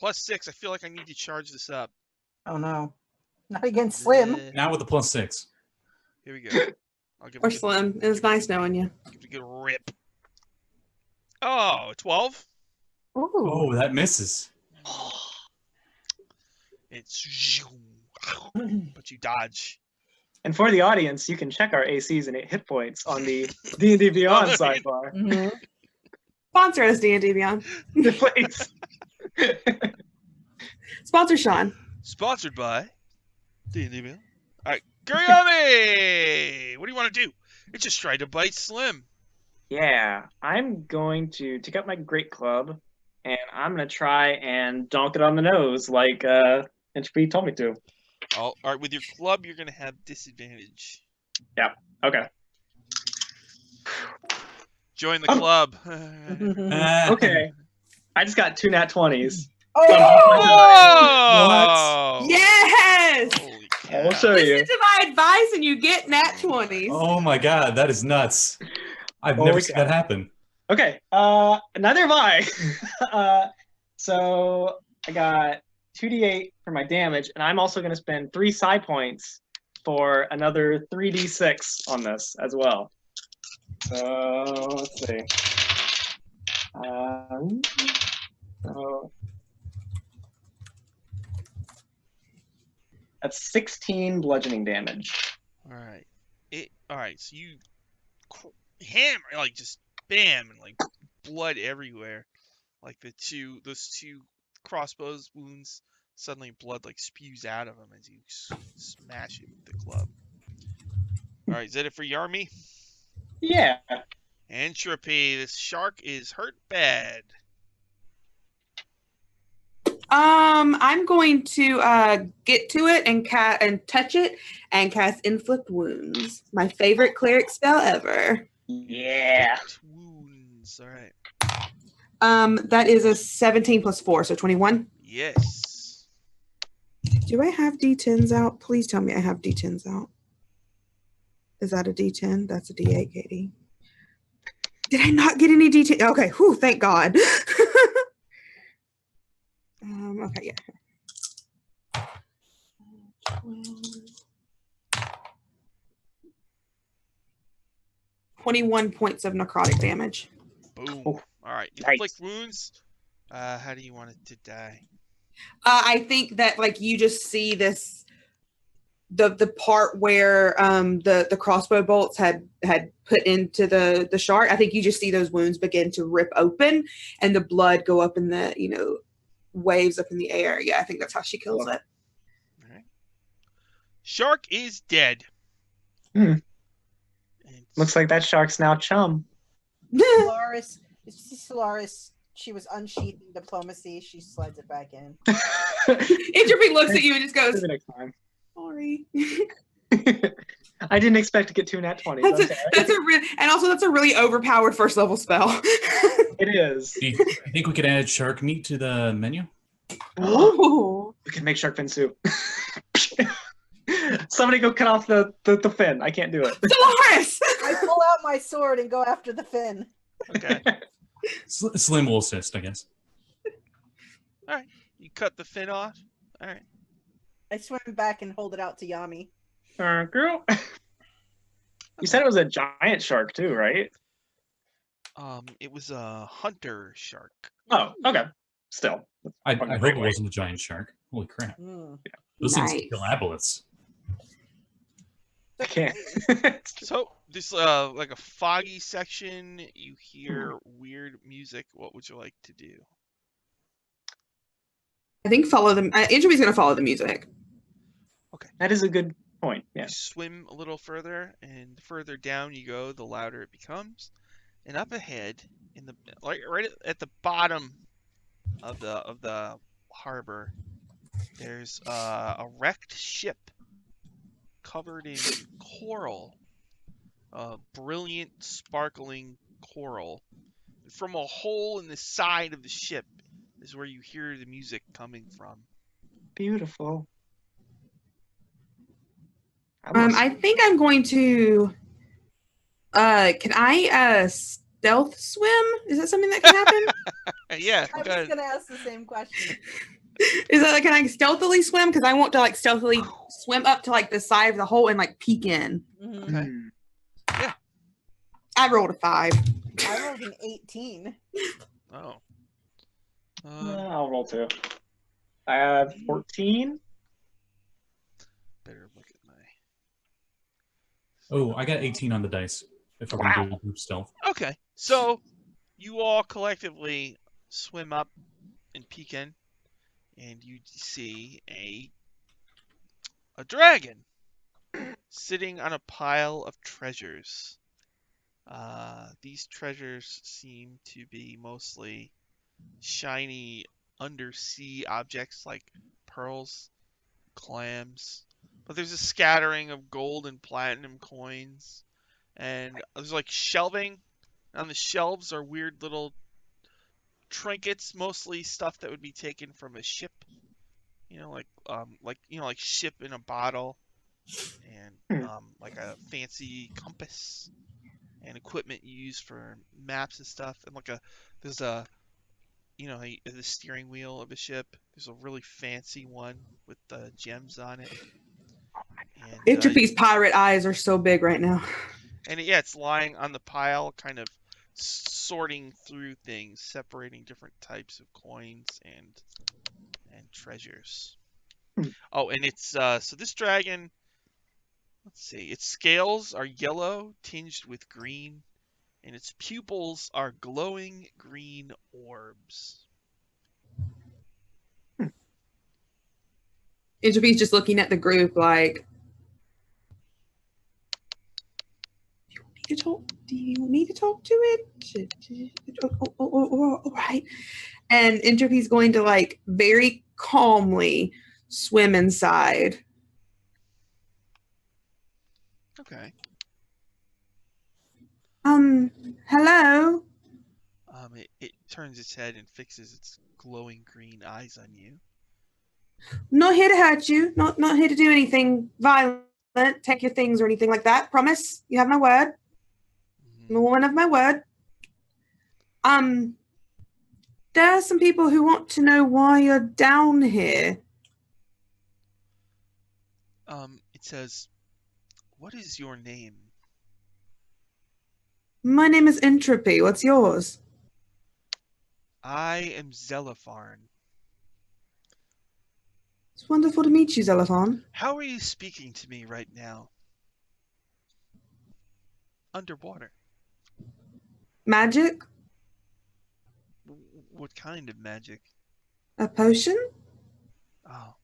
+6. I feel like I need to charge this up. Oh no, not against Slim. Now with the +6. Here we go. I'll give Or it a, Slim. It was nice knowing you. give it a good rip. Oh, 12. Ooh. Oh, that misses. It's but you dodge. And for the audience, you can check our ACs and hit points on the D&D Beyond sidebar. Mhm. Sponsor us, D&D Beyond. Please. Sponsor Sean. Sponsored by D&D Beyond. All right, Guryami! What do you want to do? It's just try to bite Slim. Yeah, I'm going to take out my great club, and I'm going to try and donk it on the nose like Entropy told me to. All right, with your club, you're going to have disadvantage. Okay. Join the club. Okay. I just got 2 nat 20s. Oh! Yes! Holy cow. I'll show you. Listen to my advice and you get nat 20s. Oh my god, that is nuts. I've Holy never seen cow. that happen. Okay, neither have I. So I got 2d8 for my damage, and I'm also going to spend 3 psi points for another 3d6 on this as well. So let's see. So that's 16 bludgeoning damage. All right. All right, so you hammer, like, just bam, and, like, blood everywhere. Like, those two crossbows wounds, suddenly blood, like, spews out of them as you smash it with the club. All right, is that it for Yarmy? Yeah. Entropy, this shark is hurt bad. I'm going to get to it and touch it and cast Inflict Wounds. My favorite cleric spell ever. Yeah. Inflict wounds. All right. That is a 17 plus 4, so 21. Yes. Do I have D10s out? Please tell me I have D10s out. Is that a D10? That's a D8, Katie. Did I not get any D10? Okay, whew, thank God. Okay, yeah. 21 points of necrotic damage. Boom. Oh, All right. nice. Inflict wounds. How do you want it to die? I think that like you just see this the part where the crossbow bolts had put into the shark. I think you just see those wounds begin to rip open and the blood go up in the waves up in the air. Yeah, I think that's how she kills it. All right. Shark is dead. Hmm. Looks like that shark's now chum. Solaris, Solaris, she was unsheathing diplomacy. She slides it back in. Entropy looks at you and just goes, Maybe next time. sorry. I didn't expect to get 2 nat 20s. That's a really overpowered first level spell. It is. Do you think we could add shark meat to the menu? Oh. We can make shark fin soup. Somebody go cut off the fin. I can't do it. Dolores! I pull out my sword and go after the fin. Okay. Slim will assist, I guess. All right. You cut the fin off. All right. I swim back and hold it out to Yami. Girl. You said it was a giant shark too, right? It was a hunter shark. Oh, okay. Still. I Fucking hope great it way. wasn't a giant shark. Holy crap. Mm. Those things Nice. kill aboleths. I can't. So this like a foggy section. You hear weird music. What would you like to do? I think follow them. Entropy's going to follow the music. That is a good point. You Yes. swim a little further, and the further down you go, the louder it becomes. And up ahead, in the right at the bottom of the harbor, there's a wrecked ship covered in coral, brilliant, sparkling coral. From a hole in the side of the ship is where you hear the music coming from. Beautiful. I think I'm going to. Can I stealth swim? Is that something that can happen? Yeah, I go was ahead. gonna ask the same question. Is that can I stealthily swim? Because I want to like stealthily swim up to like the side of the hole and like peek in. Mhm. Okay. Yeah. I rolled a 5. I rolled an 18. Oh. I'll roll 2. I have 14. Better look at my. Oh, I got 18 on the dice. If we're gonna do a group stealth. Okay, so you all collectively swim up and peek in, and you see a dragon sitting on a pile of treasures. These treasures seem to be mostly shiny undersea objects like pearls, clams, but there's a scattering of gold and platinum coins, and there's like shelving. On the shelves are weird little trinkets, mostly stuff that would be taken from a ship. Like ship in a bottle, and like a fancy compass and equipment used for maps and stuff. And there's the steering wheel of a ship. There's a really fancy one with gems on it. And Entropy's pirate eyes are so big right now. and yeah, it's lying on the pile, kind of sorting through things, separating different types of coins and treasures. Oh, and it's so this dragon. Let's see. Its scales are yellow, tinged with green, and its pupils are glowing green orbs. Entropy's just looking at the group like, do you want me to talk to it? All right. And Entropy's going to like very calmly swim inside. Okay. Hello? It turns its head and fixes its glowing green eyes on you. Not here to hurt you. Not here to do anything violent, take your things or anything like that. Promise? You have my word. I'm a woman of my word. There are some people who want to know why you're down here. It says, "What is your name?" My name is Entropy. What's yours? I am Zelopharn. It's wonderful to meet you, Zelafon. How are you speaking to me right now? Underwater. Magic? What kind of magic? A potion? Oh.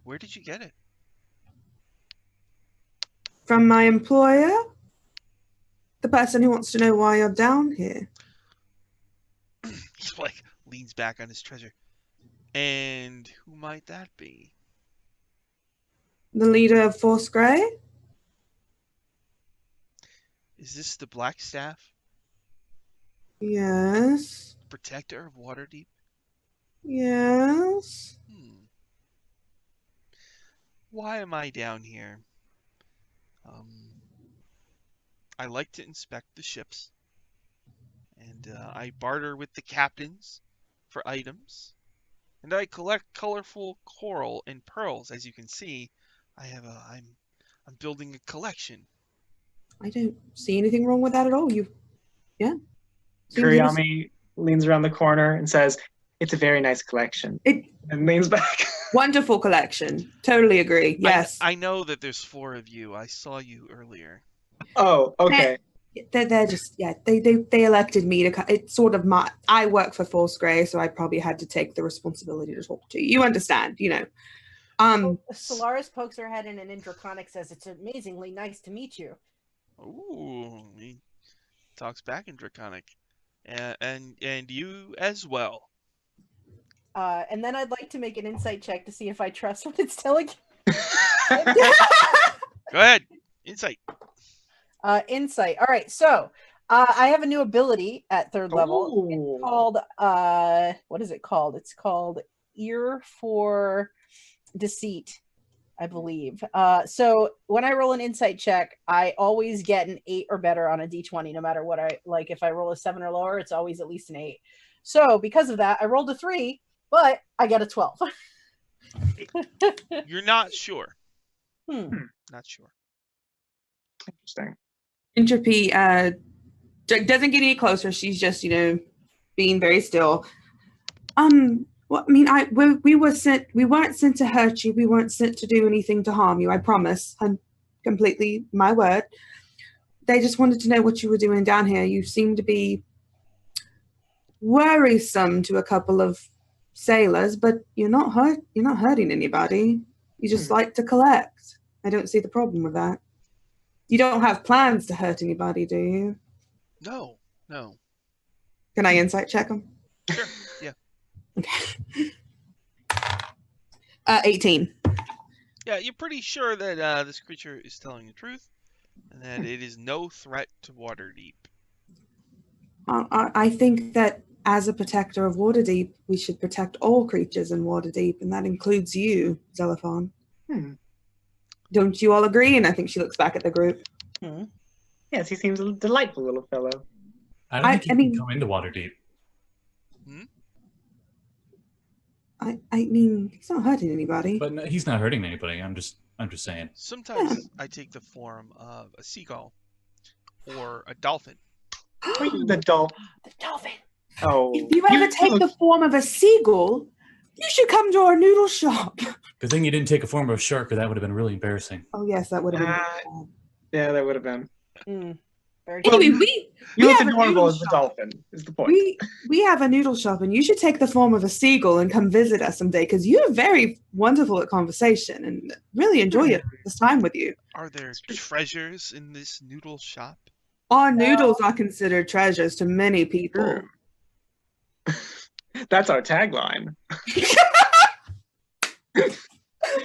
Where did you get it? From my employer? The person who wants to know why you're down here. He like leans back on his treasure. And who might that be? The leader of Force Grey? Is this the Black Staff? Yes. Protector of Waterdeep? Yes. Why am I down here? I like to inspect the ships, and I barter with the captains for items, and I collect colorful coral and pearls. As you can see, I'm building a collection. I don't see anything wrong with that at all. Kuriyami leans around the corner and says, "It's a very nice collection." And leans back. Wonderful collection. Totally agree. Yes. I know that there's 4 of you. I saw you earlier. Oh, okay. They're just they elected me to. It's sort of I work for Force Grey, so I probably had to take the responsibility to talk to you. You understand, Solaris pokes her head in and Draconic says, "It's amazingly nice to meet you." Ooh, he talks back in Draconic, and you as well. And then I'd like to make an insight check to see if I trust what it's telling. Go ahead, insight. Insight. All right, so I have a new ability at 3rd level. It's called what is it called? It's called Ear for Deceit. I believe. So when I roll an insight check, I always get an 8 or better on a d20, no matter what I like. If I roll a 7 or lower, it's always at least an 8. So because of that, I rolled a 3, but I get a 12. You're not sure. Not sure. Interesting. Entropy doesn't get any closer. She's just, being very still. Well, I mean, we weren't sent to hurt you. We weren't sent to do anything to harm you. I promise. I'm completely my word. They just wanted to know what you were doing down here. You seem to be worrisome to a couple of sailors, but you're not hurting anybody. You just like to collect. I don't see the problem with that. You don't have plans to hurt anybody, do you? No. Can I insight check them? Sure. Yeah. Okay. 18. Yeah, you're pretty sure that this creature is telling the truth, and that it is no threat to Waterdeep. I think that as a protector of Waterdeep, we should protect all creatures in Waterdeep, and that includes you, Xenophon. Don't you all agree? And I think she looks back at the group. Yes, he seems a delightful little fellow. I don't think he can come into Waterdeep. I mean, he's not hurting anybody. But no, he's not hurting anybody. I'm just saying. Sometimes I take the form of a seagull or a dolphin. The dolphin. The dolphin. Oh. If you ever take the form of a seagull, you should come to our noodle shop. Good thing you didn't take a form of a shark, or that would have been really embarrassing. Oh yes, that would have been. Yeah, that would have been. Anyway, you look adorable as the dolphin. Is the point? We have a noodle shop, and you should take the form of a seagull and come visit us someday, because you're very wonderful at conversation, and really enjoy this time with you. Are there treasures in this noodle shop? Our noodles are considered treasures to many people. That's our tagline.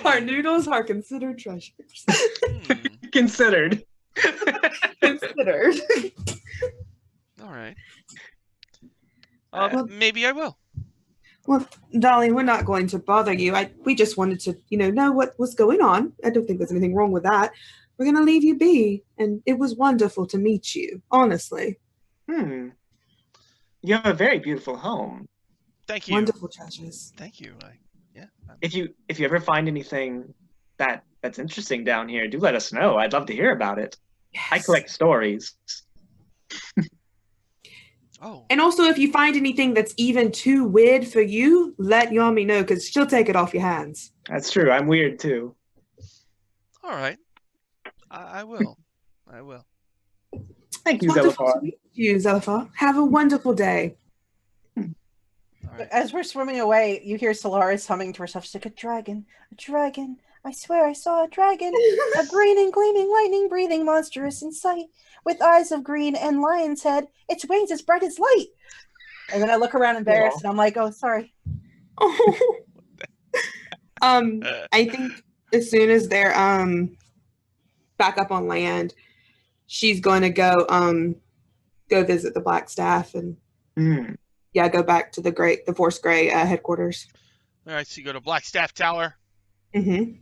Our noodles are considered treasures. Considered. Considered. All right. Well, maybe I will. Well, darling, we're not going to bother you. We just wanted to, know what was going on. I don't think there's anything wrong with that. We're going to leave you be. And it was wonderful to meet you, honestly. You have a very beautiful home. Thank you. Wonderful treasures. Thank you. If you ever find anything that's interesting down here, do let us know. I'd love to hear about it. Yes. I collect stories. Oh. And also, if you find anything that's even too weird for you, let Yami know, because she'll take it off your hands. That's true. I'm weird too. All right. I will. I will. Thank you, Wonderful Zelafar. to meet you, Zelafar. Have a wonderful day. All right. As we're swimming away, you hear Solaris humming to herself. She's like, a dragon. I swear I saw a dragon. A green and gleaming, lightning-breathing, monstrous in sight, with eyes of green and lion's head. Its wings as bright as light. And then I look around embarrassed, and I'm like, oh, sorry. I think as soon as they're back up on land, she's going to go visit the Black Staff and go back to the Force Grey headquarters. All right, so you go to Blackstaff Tower. Mm-hmm.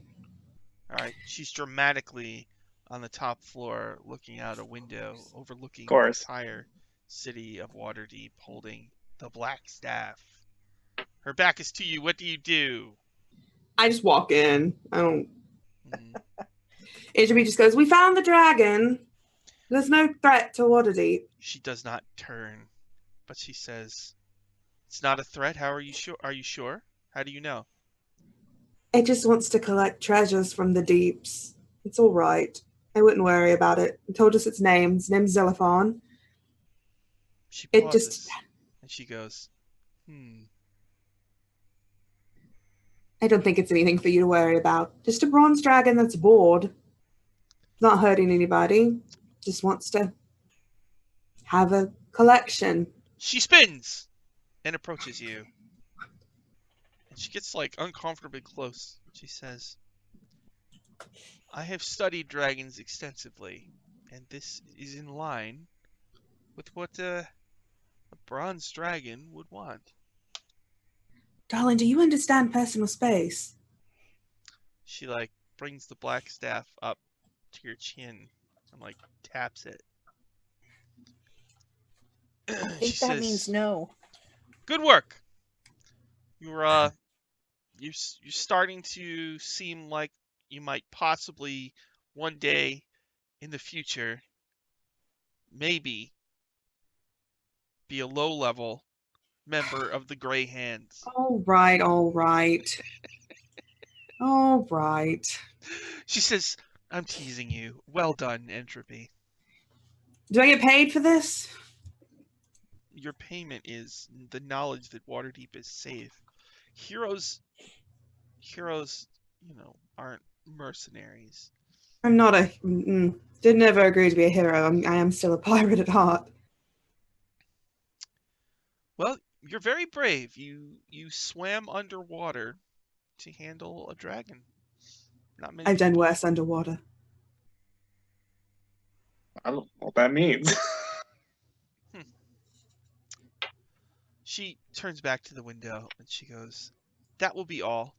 All right, she's dramatically on the top floor, looking out a window overlooking Of the course. entire city of Waterdeep, holding the Black Staff. Her back is to you. What do you do? I just walk in. I don't. Mhm. Idrimi just goes, "We found the dragon. There's no threat to Waterdeep." She does not turn, but she says, "It's not a threat. How are you sure? Are you sure? How do you know?" It just wants to collect treasures from the deeps. It's all right. I wouldn't worry about it. It told us its name. Its name's Xenophon. She It pauses, just- and she goes, I don't think it's anything for you to worry about. Just a bronze dragon that's bored. Not hurting anybody. Just wants to have a collection. She spins and approaches you. And she gets uncomfortably close. She says, "I have studied dragons extensively, and this is in line with what a bronze dragon would want." Darling, do you understand personal space? She brings the black staff up to your chin and like taps it. I She think that says, means no. "Good work. You're starting to seem like you might possibly one day in the future maybe be a low-level member of the Grey Hands." All right, all right. All right. She says, "I'm teasing you. Well done, Entropy. Do I get paid for this? Your payment is the knowledge that Waterdeep is safe. Heroes, aren't mercenaries." I'm not a. Didn't ever agree to be a hero. I am still a pirate at heart. Well, you're very brave. You swam underwater to handle a dragon. Not many I've done people. worse underwater. I don't know what that means. She turns back to the window and she goes, "That will be all."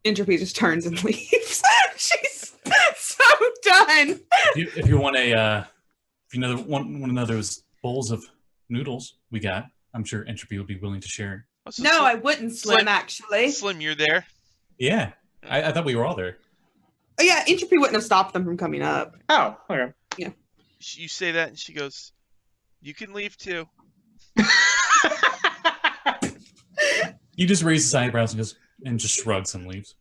Entropy just turns and leaves. She's so done. If you want one of those bowls of noodles we got, I'm sure Entropy would be willing to share. Oh, so No, I wouldn't, Slim, actually. Slim, you're there. Yeah, I thought we were all there. Oh, yeah, Entropy wouldn't have stopped them from coming up. Oh, okay. You say that and she goes, "You can leave too." He just raises his eyebrows and just shrugs and leaves.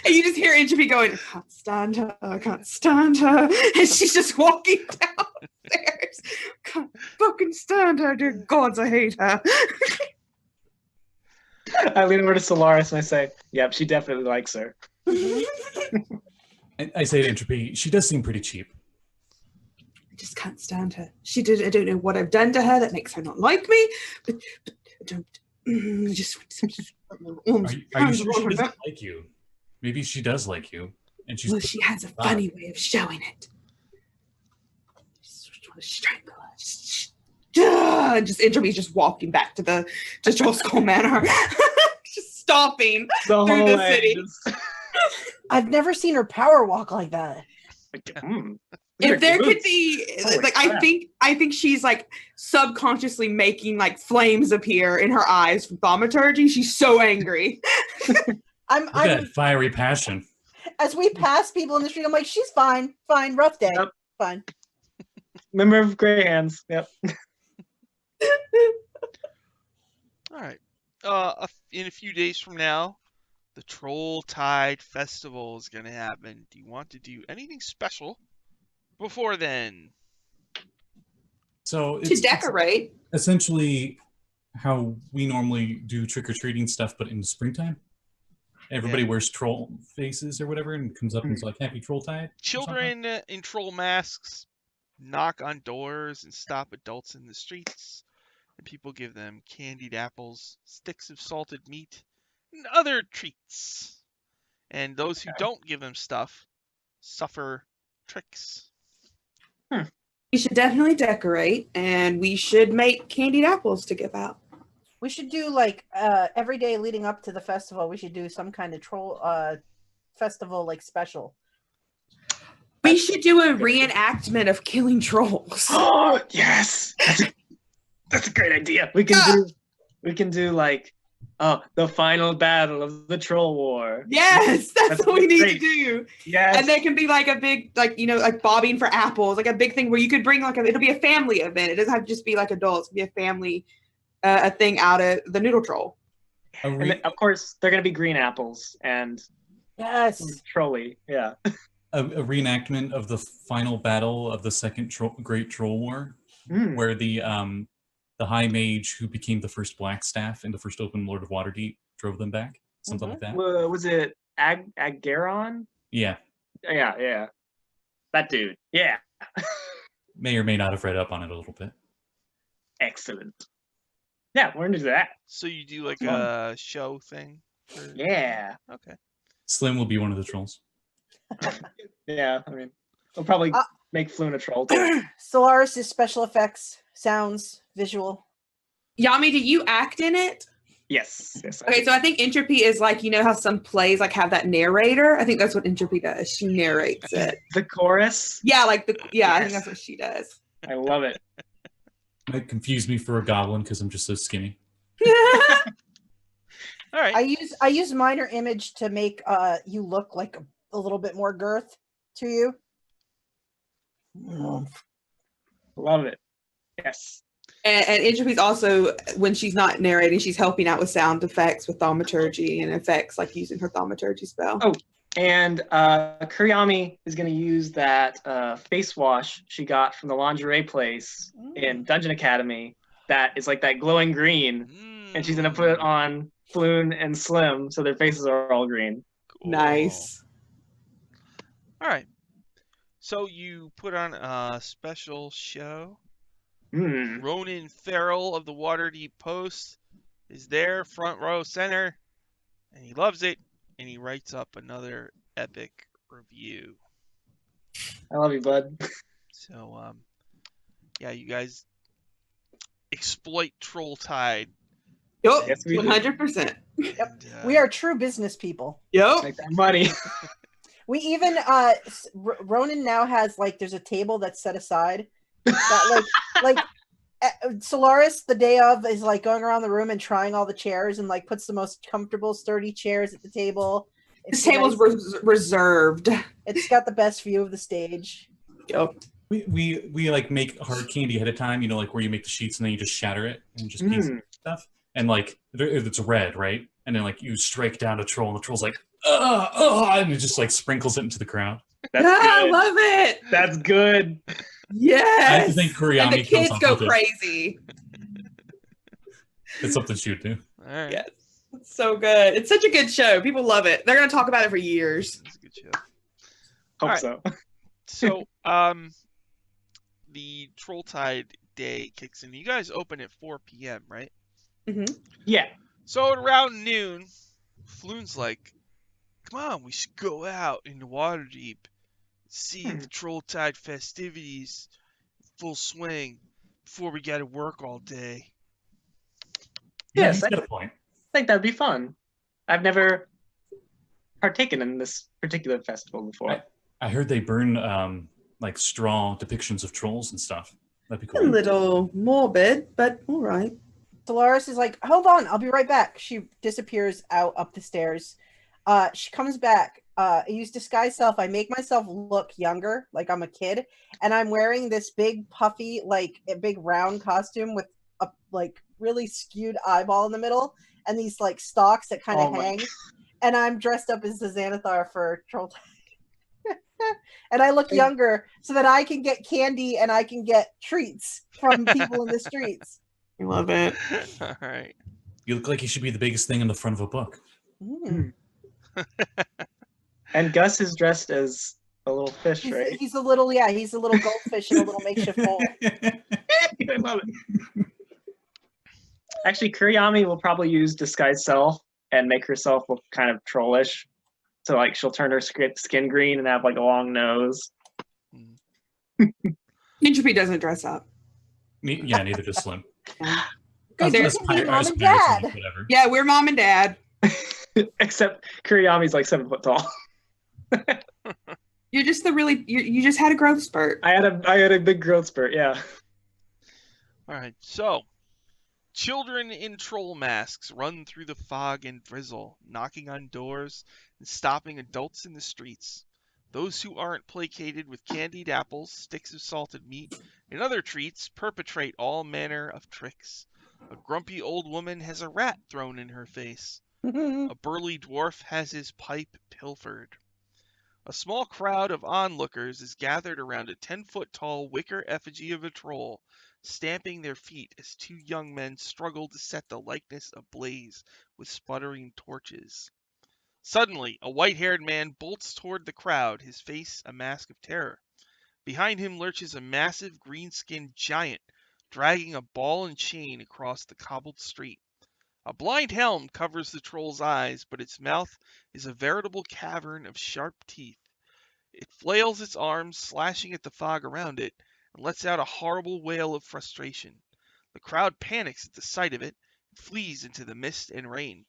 And you just hear Entropy going, "I can't stand her, I can't stand her." And she's just walking downstairs. Can't fucking stand her, dear gods, I hate her. I lean over to Solaris and I say, "Yep, she definitely likes her." I say to Entropy, she does seem pretty cheap. I just can't stand her. I don't know what I've done to her that makes her not like me, but I don't. I just Are you sure she doesn't like you? Maybe she does like you, and she's. Well, she has a funny way of showing it. I just want to strangle her. Just Entropy's just walking back to the Troll Skull Manor, just stomping The through whole the way, city. just- I've never seen her power walk like that. like, If there could boots. be, Holy like, crap. I think she's like subconsciously making like flames appear in her eyes from thaumaturgy. She's so angry. Look at that fiery passion. As we pass people in the street, I'm like, she's fine, rough day, Yep. fine. Member of Grey Hands. Yep. All right. In a few days from now, the Troll Tide Festival is going to happen. Do you want to do anything special before then? So To decorate. It's essentially how we normally do trick-or-treating stuff, but in the springtime. Everybody wears troll faces or whatever and comes up and is like, "Happy Troll Tide." Children in troll masks knock on doors and stop adults in the streets, and people give them candied apples, sticks of salted meat, and other treats. And those who don't give them stuff suffer tricks. We should definitely decorate, and we should make candied apples to give out. We should do like every day leading up to the festival. We should do some kind of troll festival like special. We should do a reenactment of killing trolls. Oh yes, that's a great idea. We can do like the final battle of the Troll War. Yes, that's That's what we need to great. do. Yes, And there can be like a big, like, like bobbing for apples, like a big thing where you could bring it'll be a family event. It doesn't have to just be like adults. It'll be a family, a thing out of the Noodle Troll. and then, of course they're gonna be green apples and Yes. trolly. Yeah. A reenactment of the final battle of the Second Great Troll War, where the High Mage who became the first Black Staff and the first Open Lord of Waterdeep drove them back. Something like that. Was it Agaron? Yeah. Yeah. That dude. Yeah. May or may not have read up on it a little bit. Excellent. Yeah, we're into that. So you do like a show thing? Yeah. Okay. Slim will be one of the trolls. Yeah, I mean, we'll probably make Floon a troll too. Solaris is special effects, sounds, visual. Yami, do you act in it? Yes. Okay, so I think entropy is like, you know how some plays like have that narrator? I think that's what entropy does. She narrates it. The chorus. Yeah, I think Yes. that's what she does. I love it. Might confuse me for a goblin because I'm just so skinny. All right. I use minor image to make you look like a little bit more girth to you. Love it. Yes. And entropy's also, when she's not narrating, she's helping out with sound effects, with thaumaturgy and effects, like using her thaumaturgy spell. Oh, and Kuryami is going to use that face wash she got from the lingerie place in Dungeon Academy that is like that glowing green, and she's going to put it on Floon and Slim so their faces are all green. Cool. Nice. All right. So you put on a special show. Ronan Farrell of the Waterdeep Post is there, front row center, and he loves it, and he writes up another epic review. I love you, bud. So, yeah, you guys exploit Troll Tide. Yep, Yes, we do. 100%. Yep. We are true business people. Yep. Make that money. We even Ronan now has like there's a table that's set aside that like Solaris the day of is like going around the room and trying all the chairs and like puts the most comfortable sturdy chairs at the table. This table's reserved. It's got the best view of the stage. Yep. We like make hard candy ahead of time, you know, like where you make the sheets and then you just shatter it and just piece stuff. And like it's red, right? And then like you strike down a troll and the troll's like, and it just like sprinkles it into the crowd. That's good. I love it. That's good. Yes. I think Kuryami and the kids comes go up with crazy. It's something she would do. All right. Yes. It's so good. It's such a good show. People love it. They're going to talk about it for years. It's a good show. Hope right. so. So, the Troll Tide day kicks in. You guys open at 4 p.m., right? Mm-hmm. Yeah. So at around noon, Floon's like, come on, we should go out into Waterdeep, see the Troll Tide festivities in full swing before we got to work all day. Yes, he's I got a point. think that'd be fun. I've never partaken in this particular festival before. I heard they burn like straw depictions of trolls and stuff. That'd be cool. A little morbid, but all right. Solaris is like, hold on, I'll be right back. She disappears out up the stairs. She comes back. I use disguise self. I make myself look younger, like I'm a kid, and I'm wearing this big puffy, like a big round costume with a like really skewed eyeball in the middle, and these like stalks that kind of hang. And I'm dressed up as the Xanathar for Troll Tide. And I look younger so that I can get candy and I can get treats from people in the streets. I love it. All right. You look like you should be the biggest thing in the front of a book. And Gus is dressed as a little fish, right? He's a little goldfish in a little makeshift bowl. I love it. Actually, Kuryami will probably use disguise self and make herself look kind of trollish. So like she'll turn her skin green and have like a long nose. Entropy doesn't dress up. Yeah, neither does Slim. Good, They're- there's mom and dad. Whatever. Yeah, we're mom and dad. Except Kuryami's like 7 foot tall. You're just you just had a growth spurt. I had a big growth spurt, yeah. All right. So, children in troll masks run through the fog and drizzle, knocking on doors and stopping adults in the streets. Those who aren't placated with candied apples, sticks of salted meat, and other treats perpetrate all manner of tricks. A grumpy old woman has a rat thrown in her face. A burly dwarf has his pipe pilfered. A small crowd of onlookers is gathered around a 10-foot-tall wicker effigy of a troll, stamping their feet as two young men struggle to set the likeness ablaze with sputtering torches. Suddenly, a white-haired man bolts toward the crowd, his face a mask of terror. Behind him lurches a massive green-skinned giant, dragging a ball and chain across the cobbled street. A blind helm covers the troll's eyes, but its mouth is a veritable cavern of sharp teeth. It flails its arms, slashing at the fog around it, and lets out a horrible wail of frustration. The crowd panics at the sight of it, flees into the mist and rain.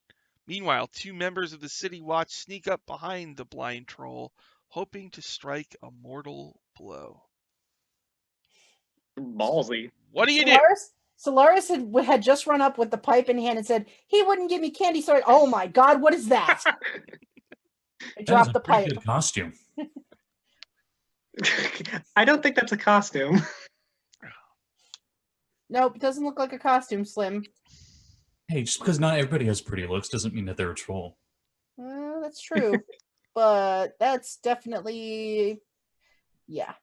Meanwhile, 2 members of the city watch sneak up behind the blind troll, hoping to strike a mortal blow. Ballsy. What do you do? Solaris had just run up with the pipe in hand and said, "He wouldn't give me candy." So, oh my God, what is that? I dropped the pipe. Good costume. I don't think that's a costume. Nope, it doesn't look like a costume, Slim. Hey, just because not everybody has pretty looks doesn't mean that they're a troll. That's true. But that's definitely, yeah.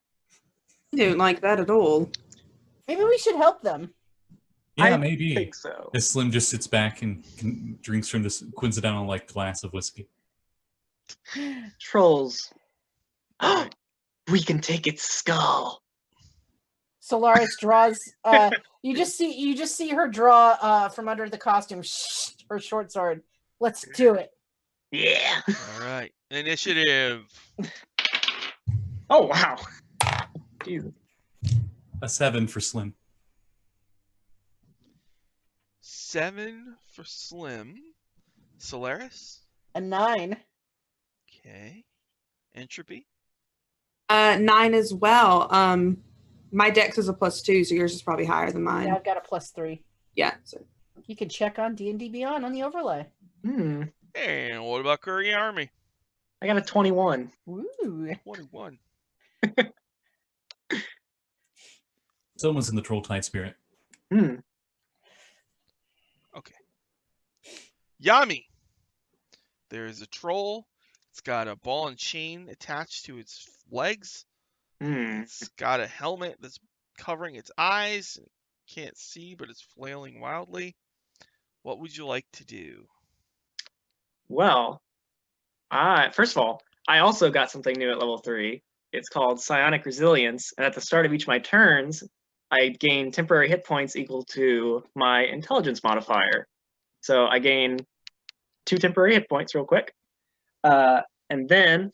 I don't like that at all. Maybe we should help them. Yeah, I maybe. think so. As Slim just sits back and drinks from this coincidental glass of whiskey. Trolls. We can take its skull. Solaris draws. You just see her draw from under the costume her short sword. Let's do it. Yeah. All right. Initiative. Oh wow. Jesus. A 7 for Slim. 7 for Slim. Solaris. A 9. Okay. Entropy. 9 as well. My dex is a +2, so yours is probably higher than mine. Yeah, I've got a +3. Yeah. So. You can check on D&D Beyond on the overlay. Hmm. And what about Curry Army? I got a 21. Ooh. 21. Someone's in the troll tide spirit. Hmm. Okay. Yami. There is a troll. It's got a ball and chain attached to its legs. Hmm. It's got a helmet that's covering its eyes. Can't see, but it's flailing wildly. What would you like to do? Well, first of all, I also got something new at level 3. It's called Psionic Resilience, and at the start of each of my turns, I gain temporary hit points equal to my intelligence modifier. So I gain 2 temporary hit points real quick. And then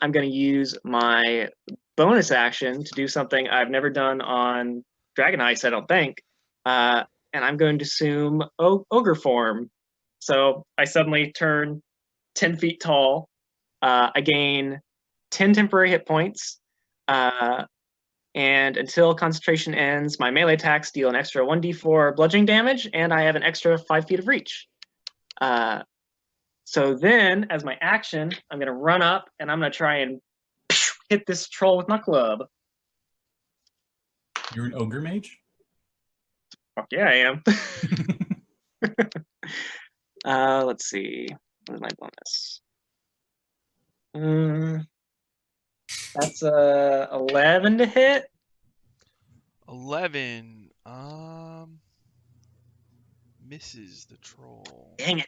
I'm going to use my bonus action to do something I've never done on Dragon Heist, I don't think. And I'm going to assume ogre form. So I suddenly turn 10 feet tall. I gain 10 temporary hit points. And until concentration ends, my melee attacks deal an extra 1d4 bludgeoning damage, and I have an extra 5 feet of reach. So then, as my action, I'm going to run up, and I'm going to try and hit this troll with my club. You're an ogre mage? Fuck yeah, I am. Let's see. What is my bonus? That's 11 to hit. 11. Misses the troll. Dang it.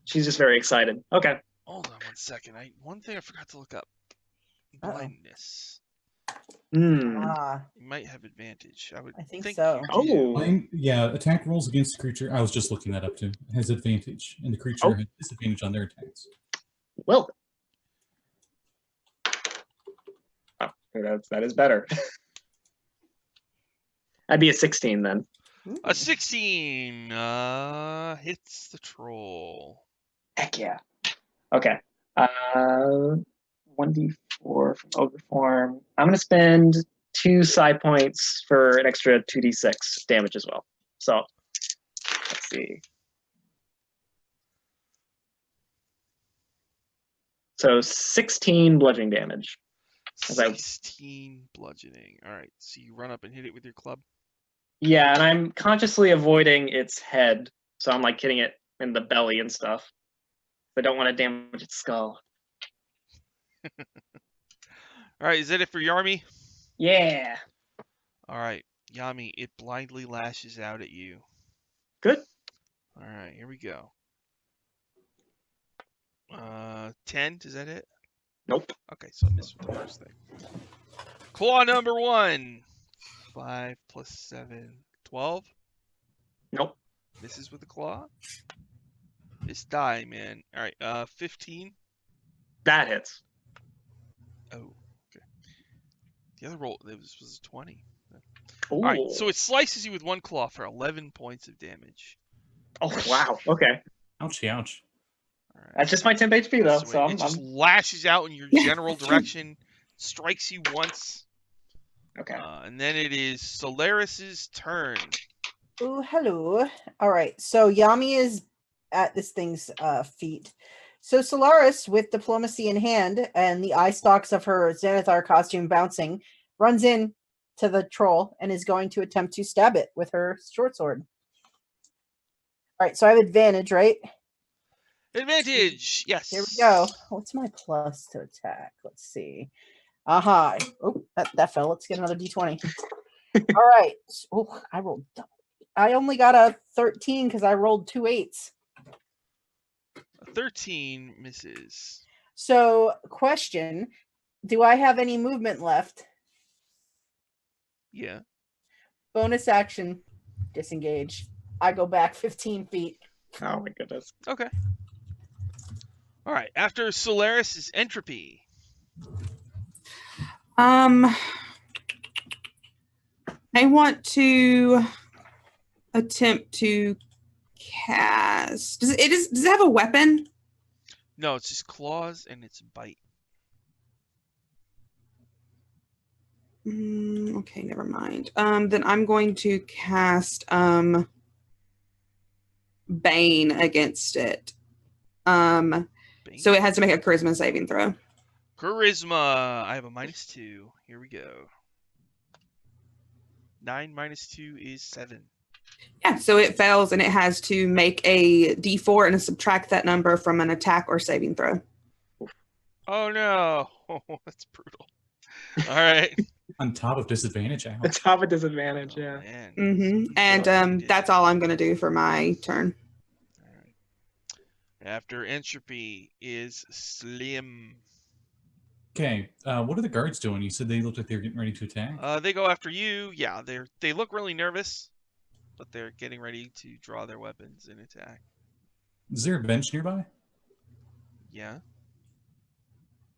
She's just very excited. Okay. Hold on 1 second. One thing I forgot to look up. Blindness. Hmm. You might have advantage. I think so. You do. Yeah, attack rolls against the creature. I was just looking that up too. Has advantage, and the creature has disadvantage on their attacks. Well. Oh, that is better. That'd be a 16 then. A 16 hits the troll. Heck yeah. Okay. 1d4 from ogre form. I'm going to spend 2 psi points for an extra 2d6 damage as well. So, let's see. So 16 bludgeoning damage. 16 bludgeoning. All right. So you run up and hit it with your club? Yeah, and I'm consciously avoiding its head. So I'm like hitting it in the belly and stuff. I don't want to damage its skull. All right. Is that it for Yarmy? Yeah. All right. Yami, it blindly lashes out at you. Good. All right. Here we go. 10. Is that it? Nope. Okay. So I missed with the first thing. Claw number 1. 5 plus 7. 12. Nope. Misses with the claw. This die, man. All right. 15. That hits. Oh, okay. The other roll, this was 20. Ooh. All right, so it slices you with one claw for 11 points of damage. Oh wow. Okay. Ouchie, ouch. All right. That's just my temp HP though, So so it I'm just lashes out in your Yeah, general that's true. direction, strikes you once, okay. and then it is Solaris's turn. Oh, hello. All right. So Yami is at this thing's feet. So Solaris, with diplomacy in hand and the eye stalks of her Xanathar costume bouncing, runs in to the troll and is going to attempt to stab it with her short sword. All right. So I have advantage, right? Advantage, yes. Here we go. What's my plus to attack? Let's see. Aha. Oh, that fell. Let's get another d20. All right. Oh, I rolled double. I only got a 13 because I rolled 2 8s. A 13 misses. So, question: do I have any movement left? Yeah. Bonus action, disengage. I go back 15 feet. Oh my goodness. Okay. All right. After Solaris is Entropy. I want to attempt to cast. Does it have a weapon? No, it's just claws and it's bite. Okay, never mind. Then I'm going to cast Bane against it. Bane? So it has to make a charisma saving throw. Charisma. I have a -2. Here we go. 9 minus 2 is 7. Yeah, so it fails and it has to make a d4 and subtract that number from an attack or saving throw. Oh no. Oh, that's brutal. All right. On top of disadvantage, ouch. It's top of disadvantage, Oh, yeah. man. And that's all I'm going to do for my turn. All right. After Entropy is Slim. Okay, what are the guards doing? You said they looked like they were getting ready to attack? They go after you. Yeah, they look really nervous, but they're getting ready to draw their weapons and attack. Is there a bench nearby? Yeah.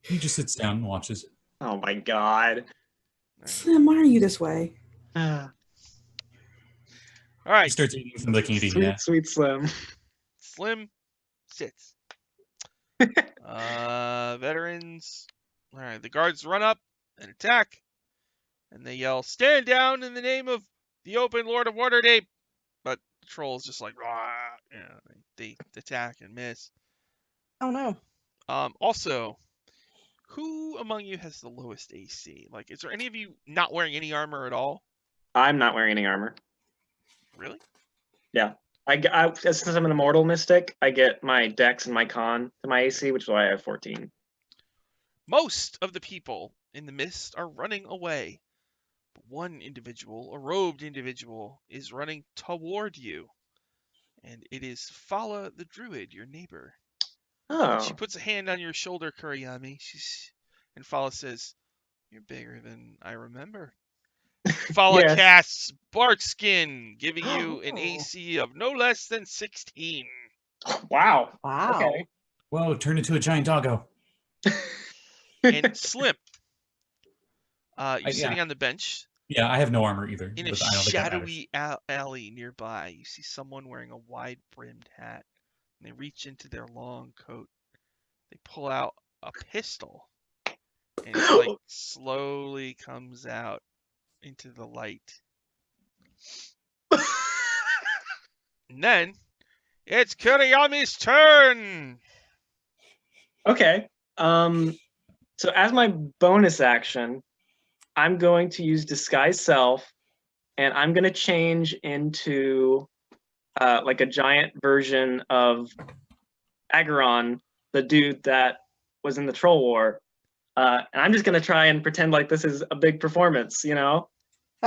He just sits down and watches. Oh my god. Slim, why are you this way? Ah, All right. He starts eating some of the candy. sweet, Yeah. sweet Slim. Slim sits. Veterans. All right. The guards run up and attack, and they yell, "Stand down in the name of the open Lord of Waterdeep!" But the troll's just like, "Rah!" Yeah, they attack and miss. Oh no. Also, who among you has the lowest AC? Like, is there any of you not wearing any armor at all? I'm not wearing any armor. Really? Since I'm an immortal mystic, I get my dex and my con to my AC, which is why I have 14. Most of the people in the mist are running away. But one individual, a robed individual, is running toward you. And it is Fala the Druid, your neighbor. Oh. She puts a hand on your shoulder, Kuriyami. And Fala says, "You're bigger than I remember." Fala Yes. casts Bark Skin, giving you an Oh. AC of no less than 16. Wow. Wow. Okay. Whoa, turned into a giant doggo. And Slim, you're Yeah. sitting on the bench Yeah, I have no armor either. in a but I don't think that matters. shadowy alley nearby. You see someone wearing a wide-brimmed hat. And they reach into their long coat. They pull out a pistol, and it like slowly comes out into the light. And then it's Kuriyami's turn. Okay. So as my bonus action, I'm going to use Disguise Self, and I'm going to change into like a giant version of Agaron, the dude that was in the Troll War. And I'm just going to try and pretend like this is a big performance, you know?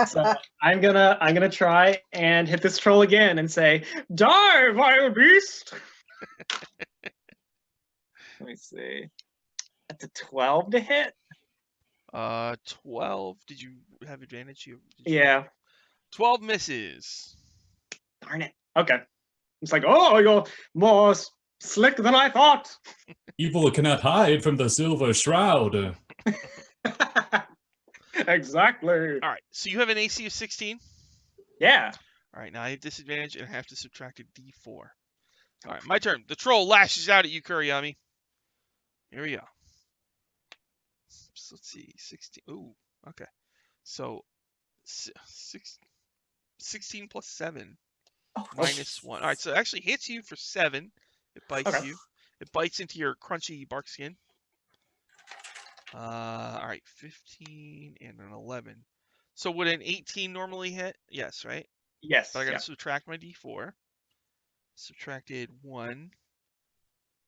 So I'm gonna try and hit this troll again and say, "Die, vile beast!" Let me see. That's a 12 to hit. 12. Did you have advantage? Yeah. 12 misses. Darn it. Okay. It's like, oh, you're more slick than I thought. Exactly. All right, so you have an AC of 16. Yeah. All right, now I have disadvantage and I have to subtract a D4. All right, my turn. The troll lashes out at you, Kuriyami. Here we go. So let's see, 16. Ooh, okay. So 16 plus 7 minus 1. All right, so it actually hits you for 7. It bites Okay. you. It bites into your crunchy bark skin. All right, 15 and an 11. So would an 18 normally hit? Yes, right? Yes. But I got to Yeah. subtract my D4. Subtracted 1.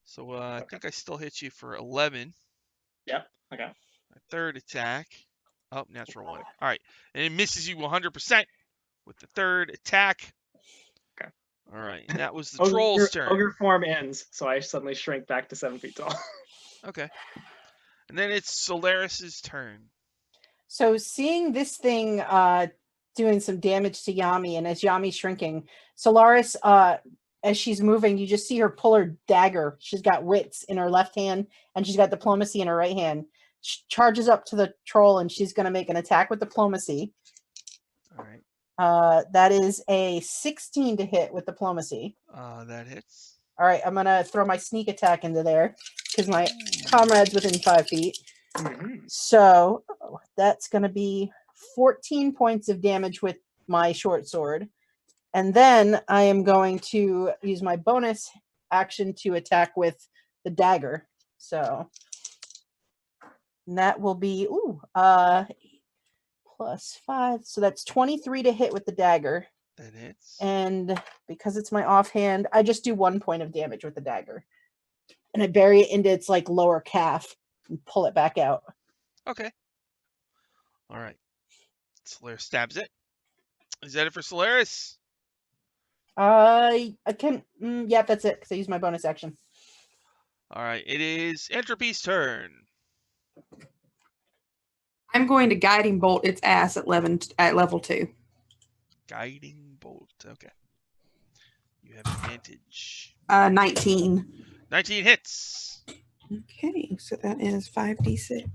So I Okay. think I still hit you for 11. Yep. Okay. My third attack. Oh, natural 1. All right. And it misses you 100% with the third attack. Okay. All right. And that was the troll's turn. Ogre form ends, so I suddenly shrink back to 7 feet tall. Okay. And then it's Solaris's turn. So seeing this thing doing some damage to Yami, and as Yami's shrinking, Solaris, as she's moving, you just see her pull her dagger. She's got wits in her left hand, and she's got diplomacy in her right hand. She charges up to the troll, and she's going to make an attack with diplomacy. All right. That is a 16 to hit with diplomacy. That hits. All right, I'm going to throw my sneak attack into there because my comrade's within 5 feet. Mhm. So that's going to be 14 points of damage with my short sword. And then I am going to use my bonus action to attack with the dagger. So and that will be plus 5. So that's 23 to hit with the dagger. That hits. And because it's my offhand, I just do 1 point of damage with the dagger. And I bury it into its like lower calf and pull it back out. Okay. All right. Solaris stabs it. Is that it for Solaris? I can. Yeah, that's it. Because I used my bonus action. All right. It is Entropy's turn. I'm going to guiding bolt its ass at level 2. Guiding bolt. Okay. You have advantage. 19. 19 hits. Okay, so that is 5d6.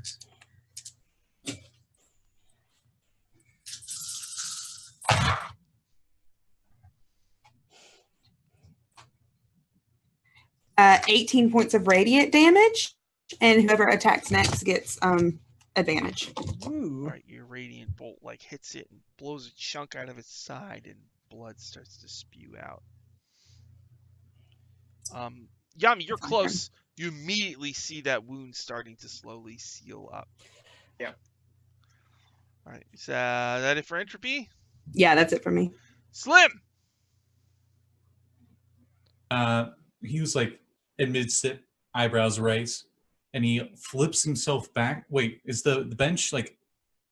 Uh, 18 points of radiant damage, and whoever attacks next gets advantage. All Ooh. right. Your radiant bolt like hits it and blows a chunk out of its side, and blood starts to spew out. Yami, you're close. You immediately see that wound starting to slowly seal up. Yeah. All right. Is that it for Entropy? Yeah, that's it for me. Slim. He was like amidst it, eyebrows raised, and he flips himself back. Wait, is the bench like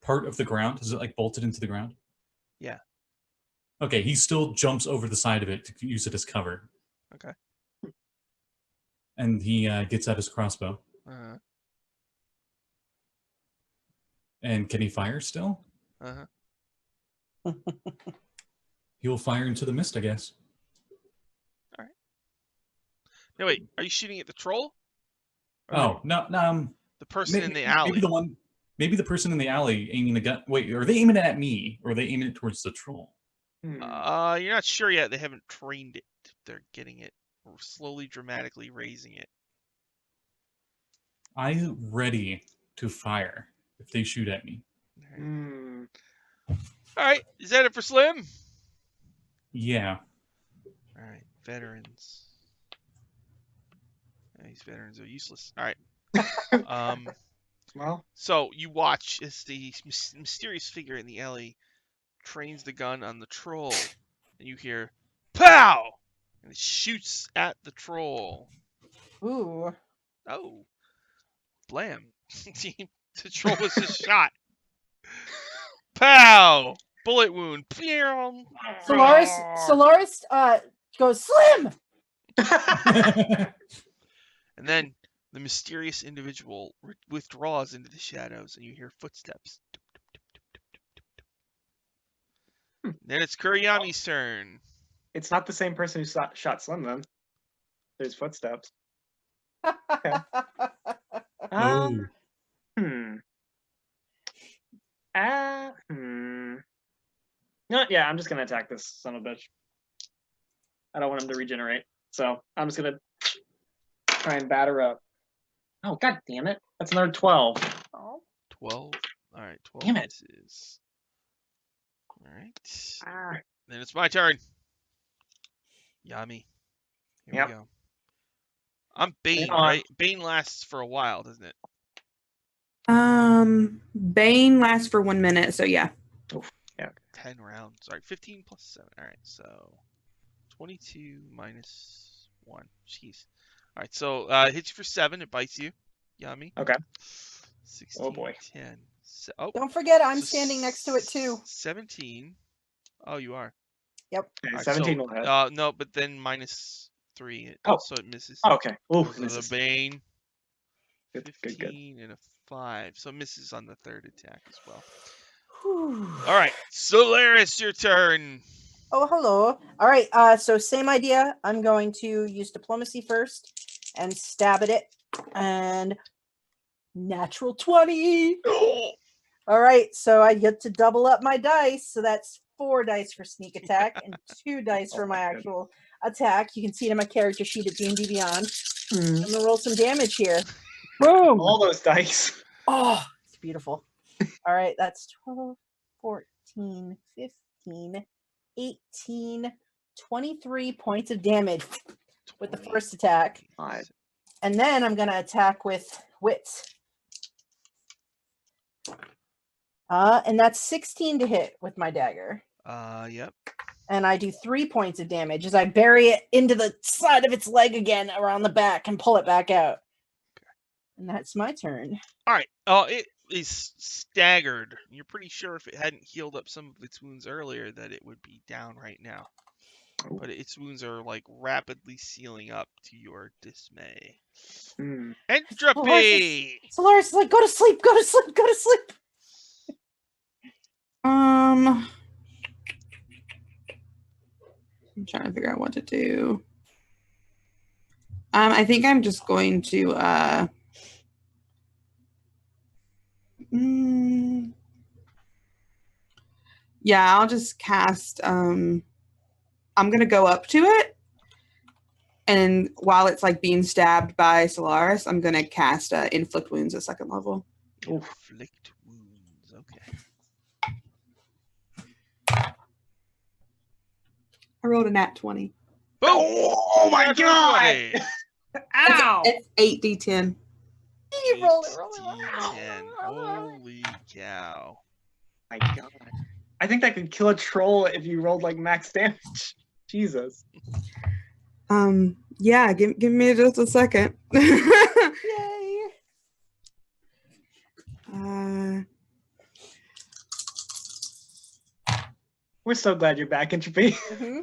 part of the ground? Is it like bolted into the ground? Yeah. Okay, he still jumps over the side of it to use it as cover. Okay. And he gets out his crossbow. Uh-huh. And can he fire still? Uh-huh. He will fire into the mist, I guess. No, wait. Are you shooting at the troll? Or Oh, no, the person in the alley. Maybe the person in the alley aiming the gun. Wait, are they aiming it at me, or are they aiming it towards the troll? Hmm. You're not sure yet. They haven't trained it. They're getting it, or slowly, dramatically raising it. I'm ready to fire if they shoot at me. All right. Hmm. All right. Is that it for Slim? Yeah. All right. Veterans. These veterans are useless. All right. Well, So you watch as the mysterious figure in the alley trains the gun on the troll, and you hear "Pow!" and it shoots at the troll. Ooh. Oh, blam! The troll was just shot. Pow! Bullet wound. Solaris goes Slim. And then the mysterious individual withdraws into the shadows, and you hear footsteps. Then it's Kuriyami's turn. it's not the same person who shot Slim then. There's footsteps. Okay. Oh. Hmm. Yeah, I'm just gonna attack this son of a bitch. I don't want him to regenerate, so I'm just gonna try and batter up. Oh, god damn it! That's another 12. Oh. 12. All right, 12 Damn it. misses. All right. Ah. Then it's my turn. Yummy. Here Yep. we go. I'm Bane, on. right? Bane lasts for a while, doesn't it? Bane lasts for 1 minute, so yeah. Oof. Yeah. 10 rounds. All right, 15 plus 7. All right, so 22 minus 1. Jeez. All right, so it hits you for 7. It bites you. Yummy. Okay. 16, Oh, boy. 10. Don't forget, I'm so standing next to it too. 17. Oh, you are. Yep. Okay, All right, 17 so, will hit. no, but then minus 3. Oh. So it misses. Oh, okay. Ooh, So the misses. Bane. Good, 15 good. and a 5. So it misses on the third attack as well. Whew. All right, Solaris, your turn. Oh, hello. All right. So same idea. I'm going to use diplomacy first and stab at it, and natural 20. All right. So I get to double up my dice. So that's 4 dice for sneak attack and 2 dice for my actual attack. You can see it in my character sheet at D&D Beyond. I'm gonna roll some damage here. Boom! All those dice. Oh, it's beautiful. All right, that's 12, 14, 15, 18, 23 points of damage with the first attack. God. And then I'm going to attack with wits. And that's 16 to hit with my dagger. Yep. And I do 3 points of damage as I bury it into the side of its leg again around the back and pull it back out. And that's my turn. All right. It is staggered. You're pretty sure if it hadn't healed up some of its wounds earlier that it would be down right now. But its wounds are like rapidly sealing up to your dismay. Entropy! Solaris is like, go to sleep, go to sleep, go to sleep. I'm trying to figure out what to do. I think I'm just going to yeah, I'll just cast I'm gonna go up to it, and while it's like being stabbed by Solaris, I'm gonna cast inflict wounds at 2nd level. Inflict wounds, okay. I rolled a nat 20. Boom! Oh my god! Ow! It's 8d10. You roll it, roll it, D10. Holy cow. My god. I think that could kill a troll if you rolled like max damage. Jesus. Yeah, give me just a second. Yay! We're so glad you're back, Entropy. Mm-hmm.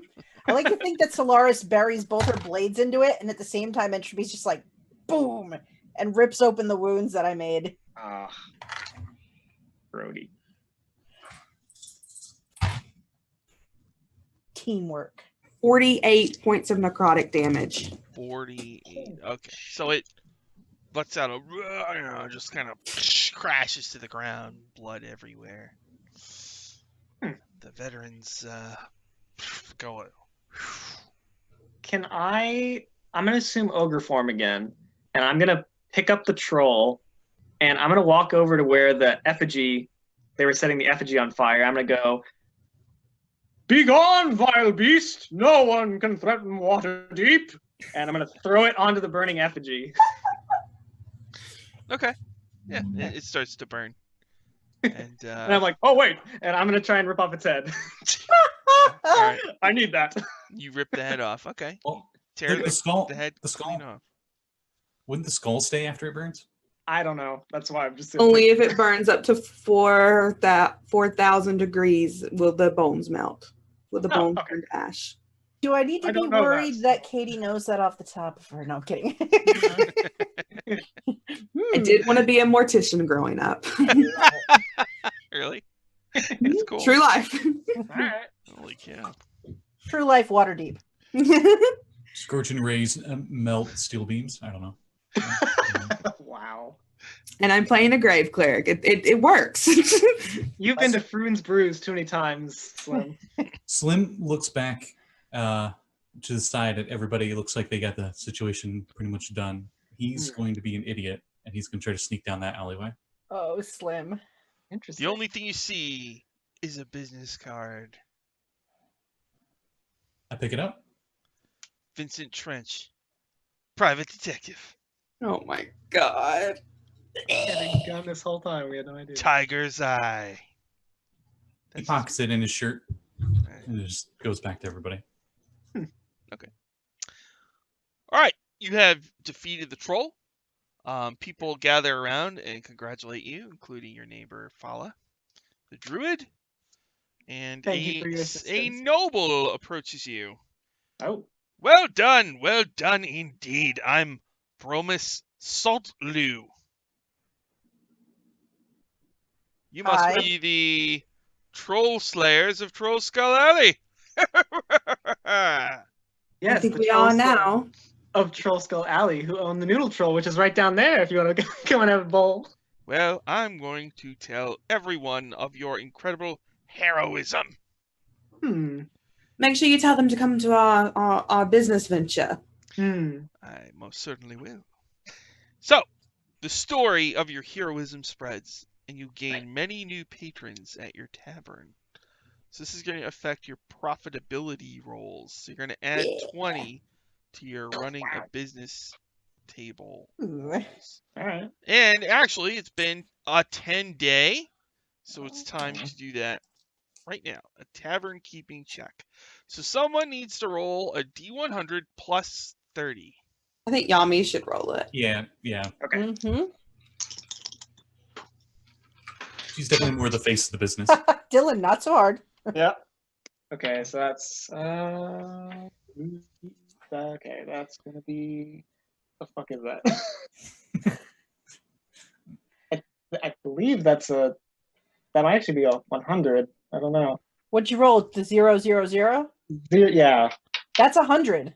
I like to think that Solaris buries both her blades into it, and at the same time, Entropy's just like, boom, and rips open the wounds that I made. Ah, Brody. Teamwork. 48 points of necrotic damage. 48. Okay. So it lets out a, just kind of crashes to the ground, blood everywhere. The veterans go. I'm gonna assume ogre form again, and I'm gonna pick up the troll, and I'm gonna walk over to where the effigy, they were setting the effigy on fire. I'm gonna go, "Be gone, vile beast! No one can threaten Waterdeep!" And I'm gonna throw it onto the burning effigy. Okay. Yeah, it starts to burn. And And I'm like, "Oh wait!" And I'm gonna try and rip off its head. all right, I need that. you rip the head off. Okay. Well, Tear the skull. the head The skull. clean off. Wouldn't the skull stay after it burns? I don't know. That's why I'm just Only if it burns up to 4,000 degrees will the bones melt. Will the bones turn to ash? Do I need to I be don't know worried that Katie knows that off the top of her? No, I'm kidding. I did want to be a mortician growing up. Really? That's cool. True life. All right. Holy cow. True life, Waterdeep. Scorching rays melt steel beams. I don't know. Wow. And I'm playing a grave cleric. It works. You've been to Froon's Brews too many times, Slim. Slim looks back to the side at everybody. It looks like they got the situation pretty much done. He's going to be an idiot, and he's going to try to sneak down that alleyway. Oh, Slim. Interesting. The only thing you see is a business card. I pick it up. Vincent Trench, private detective. Oh my god. Having gone this whole time, we had no idea. Tiger's Eye. He pockets it in his shirt, and it just goes back to everybody. Okay. All right. You have defeated the troll. People gather around and congratulate you, including your neighbor Fala, the druid. And Thank you for your a assistance. noble approaches you. Oh. Well done indeed. I'm Bromus Saltlew. You must Hi. be the troll slayers of Troll Skull Alley. Yes, I think the we troll are skull now. of Troll Skull Alley, who own the Noodle Troll, which is right down there if you want to come and have a bowl. Well, I'm going to tell everyone of your incredible heroism. Make sure you tell them to come to our business venture. I most certainly will. So, the story of your heroism spreads, and you gain many new patrons at your tavern. So this is going to affect your profitability rolls. So you're going to add 20 to your running a business table rolls. All right. And actually, it's been a 10-day, so it's time to do that right now. A tavern keeping check. So someone needs to roll a D100 plus 30. I think Yami should roll it. Yeah. Okay. Mm-hmm. She's definitely more the face of the business. Dylan, not so hard. Yeah. Okay, so that's okay. That's gonna be the fuck is that? I believe that might actually be a 100. I don't know. What'd you roll? The 000? Yeah. That's 100.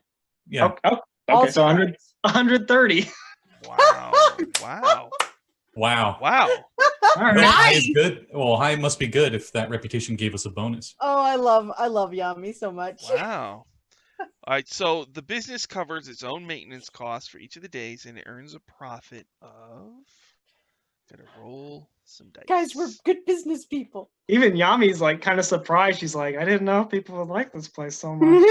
Yeah. Oh, All okay. So 100, zeros. 130. Wow. Wow. Wow. Wow. All right. Well, high Nice. is good. Well, high must be good if that reputation gave us a bonus. Oh, I love Yami so much. Wow. All right, so the business covers its own maintenance costs for each of the days, and it earns a profit of... Gotta roll some dice. Guys, we're good business people. Even Yami's like kind of surprised. She's like, I didn't know people would like this place so much.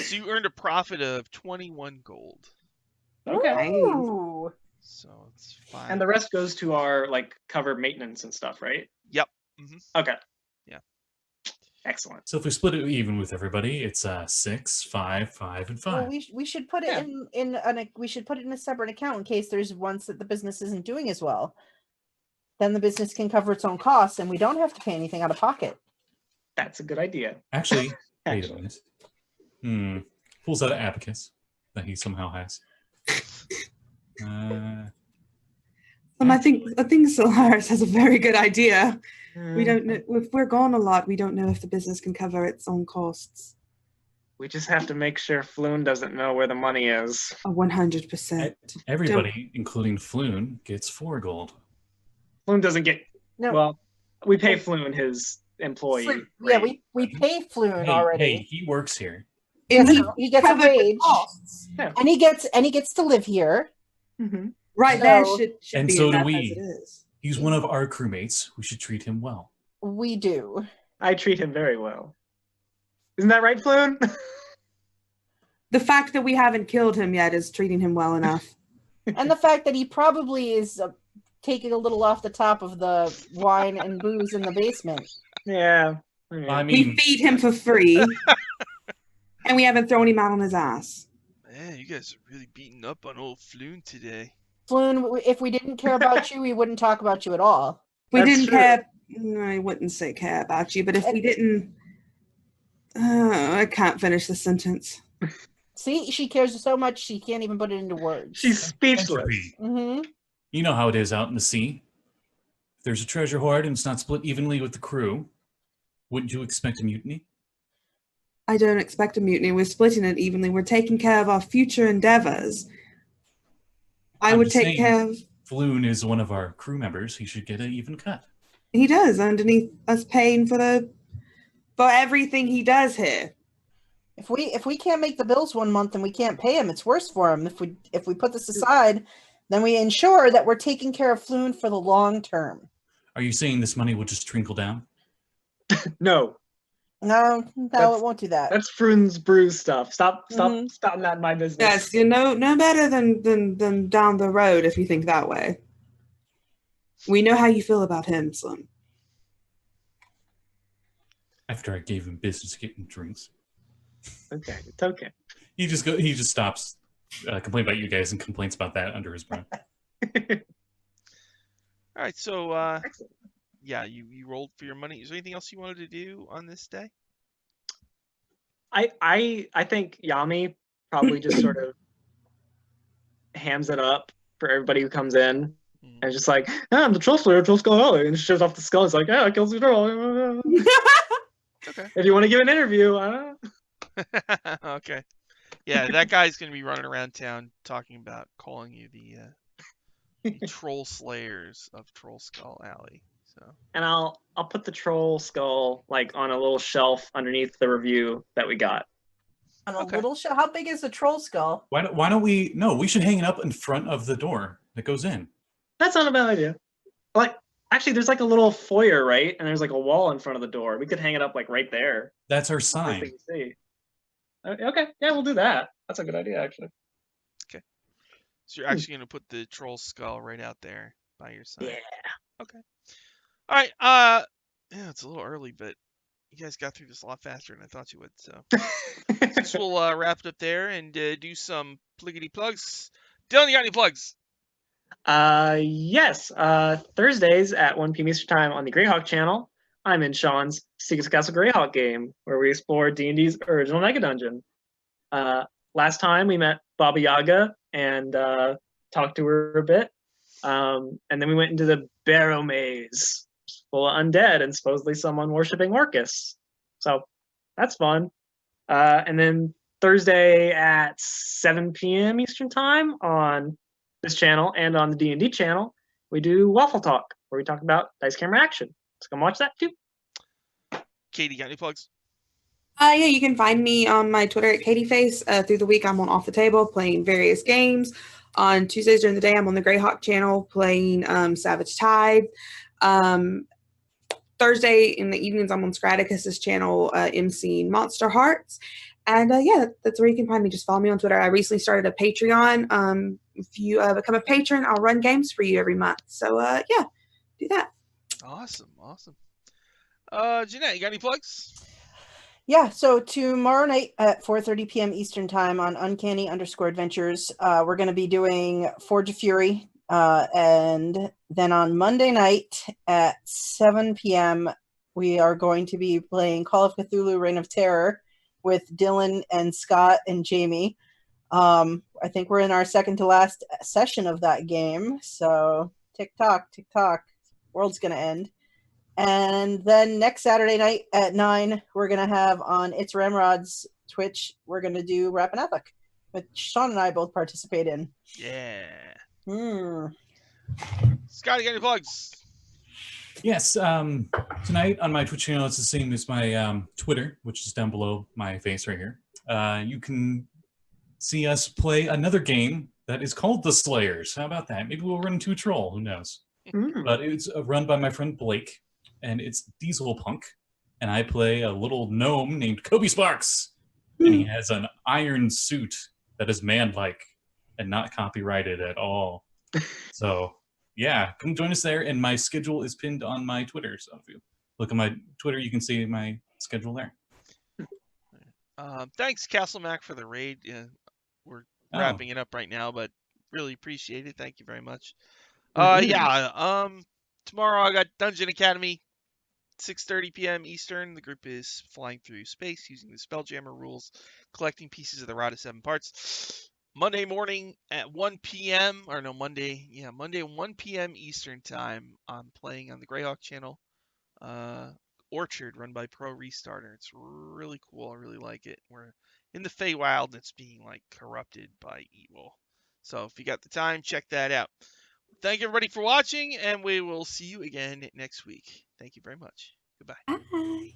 So you earned a profit of 21 gold. Okay. Ooh. So it's fine. And the rest goes to our like cover maintenance and stuff, right? Yep. Okay. Yeah. Excellent. So if we split it even with everybody, it's 6, 5, 5, and 5. Well, we should put it we should put it in a separate account in case there's ones that the business isn't doing as well. Then the business can cover its own costs, and we don't have to pay anything out of pocket. That's a good idea. Actually, wait a Actually. minute. Pulls out an abacus that he somehow has. I think Solaris has a very good idea. We don't know if we're gone a lot. We don't know if the business can cover its own costs. We just have to make sure Floon doesn't know where the money is. 100%. Everybody, including Floon, gets 4 gold. Floon doesn't get. No. Well, we pay Floon his employee. Yeah, rate. we pay Floon already. Hey, he works here. And He gets a covered the wage, costs. and he gets to live here. Mhm. Right there So- should And be so do enough we. as it is. He's one of our crewmates. We should treat him well. We do. I treat him very well. Isn't that right, Floon? The fact that we haven't killed him yet is treating him well enough. And the fact that he probably is taking a little off the top of the wine and booze in the basement. Yeah. I We mean, feed him for free, and we haven't thrown him out on his ass. Man, you guys are really beating up on old Floon today. Floon, if we didn't care about you, we wouldn't talk about you at all. We That's didn't true. care. No, I wouldn't say care about you, but if we didn't, I can't finish the sentence. See, she cares so much she can't even put it into words. She's speechless. entropy. Mm-hmm. You know how it is out in the sea. If there's a treasure hoard and it's not split evenly with the crew, wouldn't you expect a mutiny? I don't expect a mutiny. We're splitting it evenly. We're taking care of our future endeavors. I I'm would just take saying, care of. Floon is one of our crew members, he should get an even cut. He does, underneath us paying for everything he does here. If we can't make the bills one month and we can't pay him, it's worse for him. If we put this aside, then we ensure that we're taking care of Floon for the long term. Are you saying this money will just trickle down? No. No, it won't do that. That's Froon's Brew stuff. Stop spouting that in my business. Yes, you know, no better than down the road if you think that way. We know how you feel about him, Slim. After I gave him business getting drinks. Okay, it's okay. He just stops complaining about you guys and complains about that under his breath. All right, so yeah, you rolled for your money. Is there anything else you wanted to do on this day? I think Yami probably just sort of hams it up for everybody who comes in. And just like, I'm the troll slayer, Troll Skull Alley, and she shows off the skull. It's like, yeah, I killed the troll. Okay. If you want to give an interview, Okay. Yeah, that guy's gonna be running around town talking about calling you the troll slayers of Troll Skull Alley. So. And I'll put the troll skull like on a little shelf underneath the review that we got. On a little show. How big is the troll skull? Why don't we? No, we should hang it up in front of the door that goes in. That's not a bad idea. Like, actually, there's like a little foyer, right? And there's like a wall in front of the door. We could hang it up like right there. That's our sign. You see. Okay, yeah, we'll do that. That's a good idea, actually. Okay. So you're actually gonna put the troll skull right out there by your side. Yeah. Okay. All right. Yeah, it's a little early, but you guys got through this a lot faster than I thought you would. So this will wrap it up there and do some pliggity plugs. Dylan, you got any plugs? Yes. Thursdays at 1 p.m. Eastern Time on the Greyhawk channel, I'm in Sean's Secrets of Castle Greyhawk game, where we explore D&D's original Mega Dungeon. Last time we met Baba Yaga and talked to her a bit. And then we went into the Barrow Maze, full of undead and supposedly someone worshipping Orcus. So that's fun. And then Thursday at 7 p.m. Eastern Time on this channel and on the D&D channel, we do Waffle Talk, where we talk about dice camera action. So come watch that too. Katie, got any plugs? Yeah, you can find me on my Twitter at KatieFace. Through the week, I'm on Off the Table playing various games. On Tuesdays during the day, I'm on the Greyhawk channel playing Savage Tide. Thursday in the evenings, I'm on Scraticus's channel emceeing Monster Hearts. And yeah, that's where you can find me. Just follow me on Twitter. I recently started a Patreon. If you become a patron, I'll run games for you every month. So yeah, do that. Awesome. Jeanette, you got any plugs? Yeah, so tomorrow night at 4:30 p.m. Eastern Time on Uncanny_Adventures, we're going to be doing Forge of Fury. And then on Monday night at 7 p.m., we are going to be playing Call of Cthulhu Reign of Terror with Dylan and Scott and Jamie. I think we're in our second to last session of that game. So tick tock, world's going to end. And then next Saturday night at 9, we're going to have on It's Ramrod's Twitch, we're going to do Rap and Epic, which Sean and I both participate in. Yeah. Scott, you got any plugs? Yes. Tonight on my Twitch channel, it's the same as my Twitter, which is down below my face right here. You can see us play another game that is called The Slayers. How about that? Maybe we'll run into a troll. Who knows? But it's run by my friend Blake. And it's Diesel Punk, and I play a little gnome named Kobe Sparks, and he has an iron suit that is man-like and not copyrighted at all. So, yeah, come join us there, and my schedule is pinned on my Twitter, so if you look at my Twitter, you can see my schedule there. Thanks, Castle Mac, for the raid. We're wrapping it up right now, but really appreciate it. Thank you very much. Yeah, tomorrow I got Dungeon Academy. 6:30 p.m. Eastern. The group is flying through space using the Spelljammer rules, collecting pieces of the Rod of 7 Parts. Monday morning at 1 p.m. Monday 1 p.m. Eastern time. I'm playing on the Greyhawk channel. Orchard, run by Pro Restarter. It's really cool. I really like it. We're in the Feywild and it's being like corrupted by evil. So if you got the time, check that out. thank everybody for watching, and we will see you again next week. Thank you very much. Goodbye. Bye.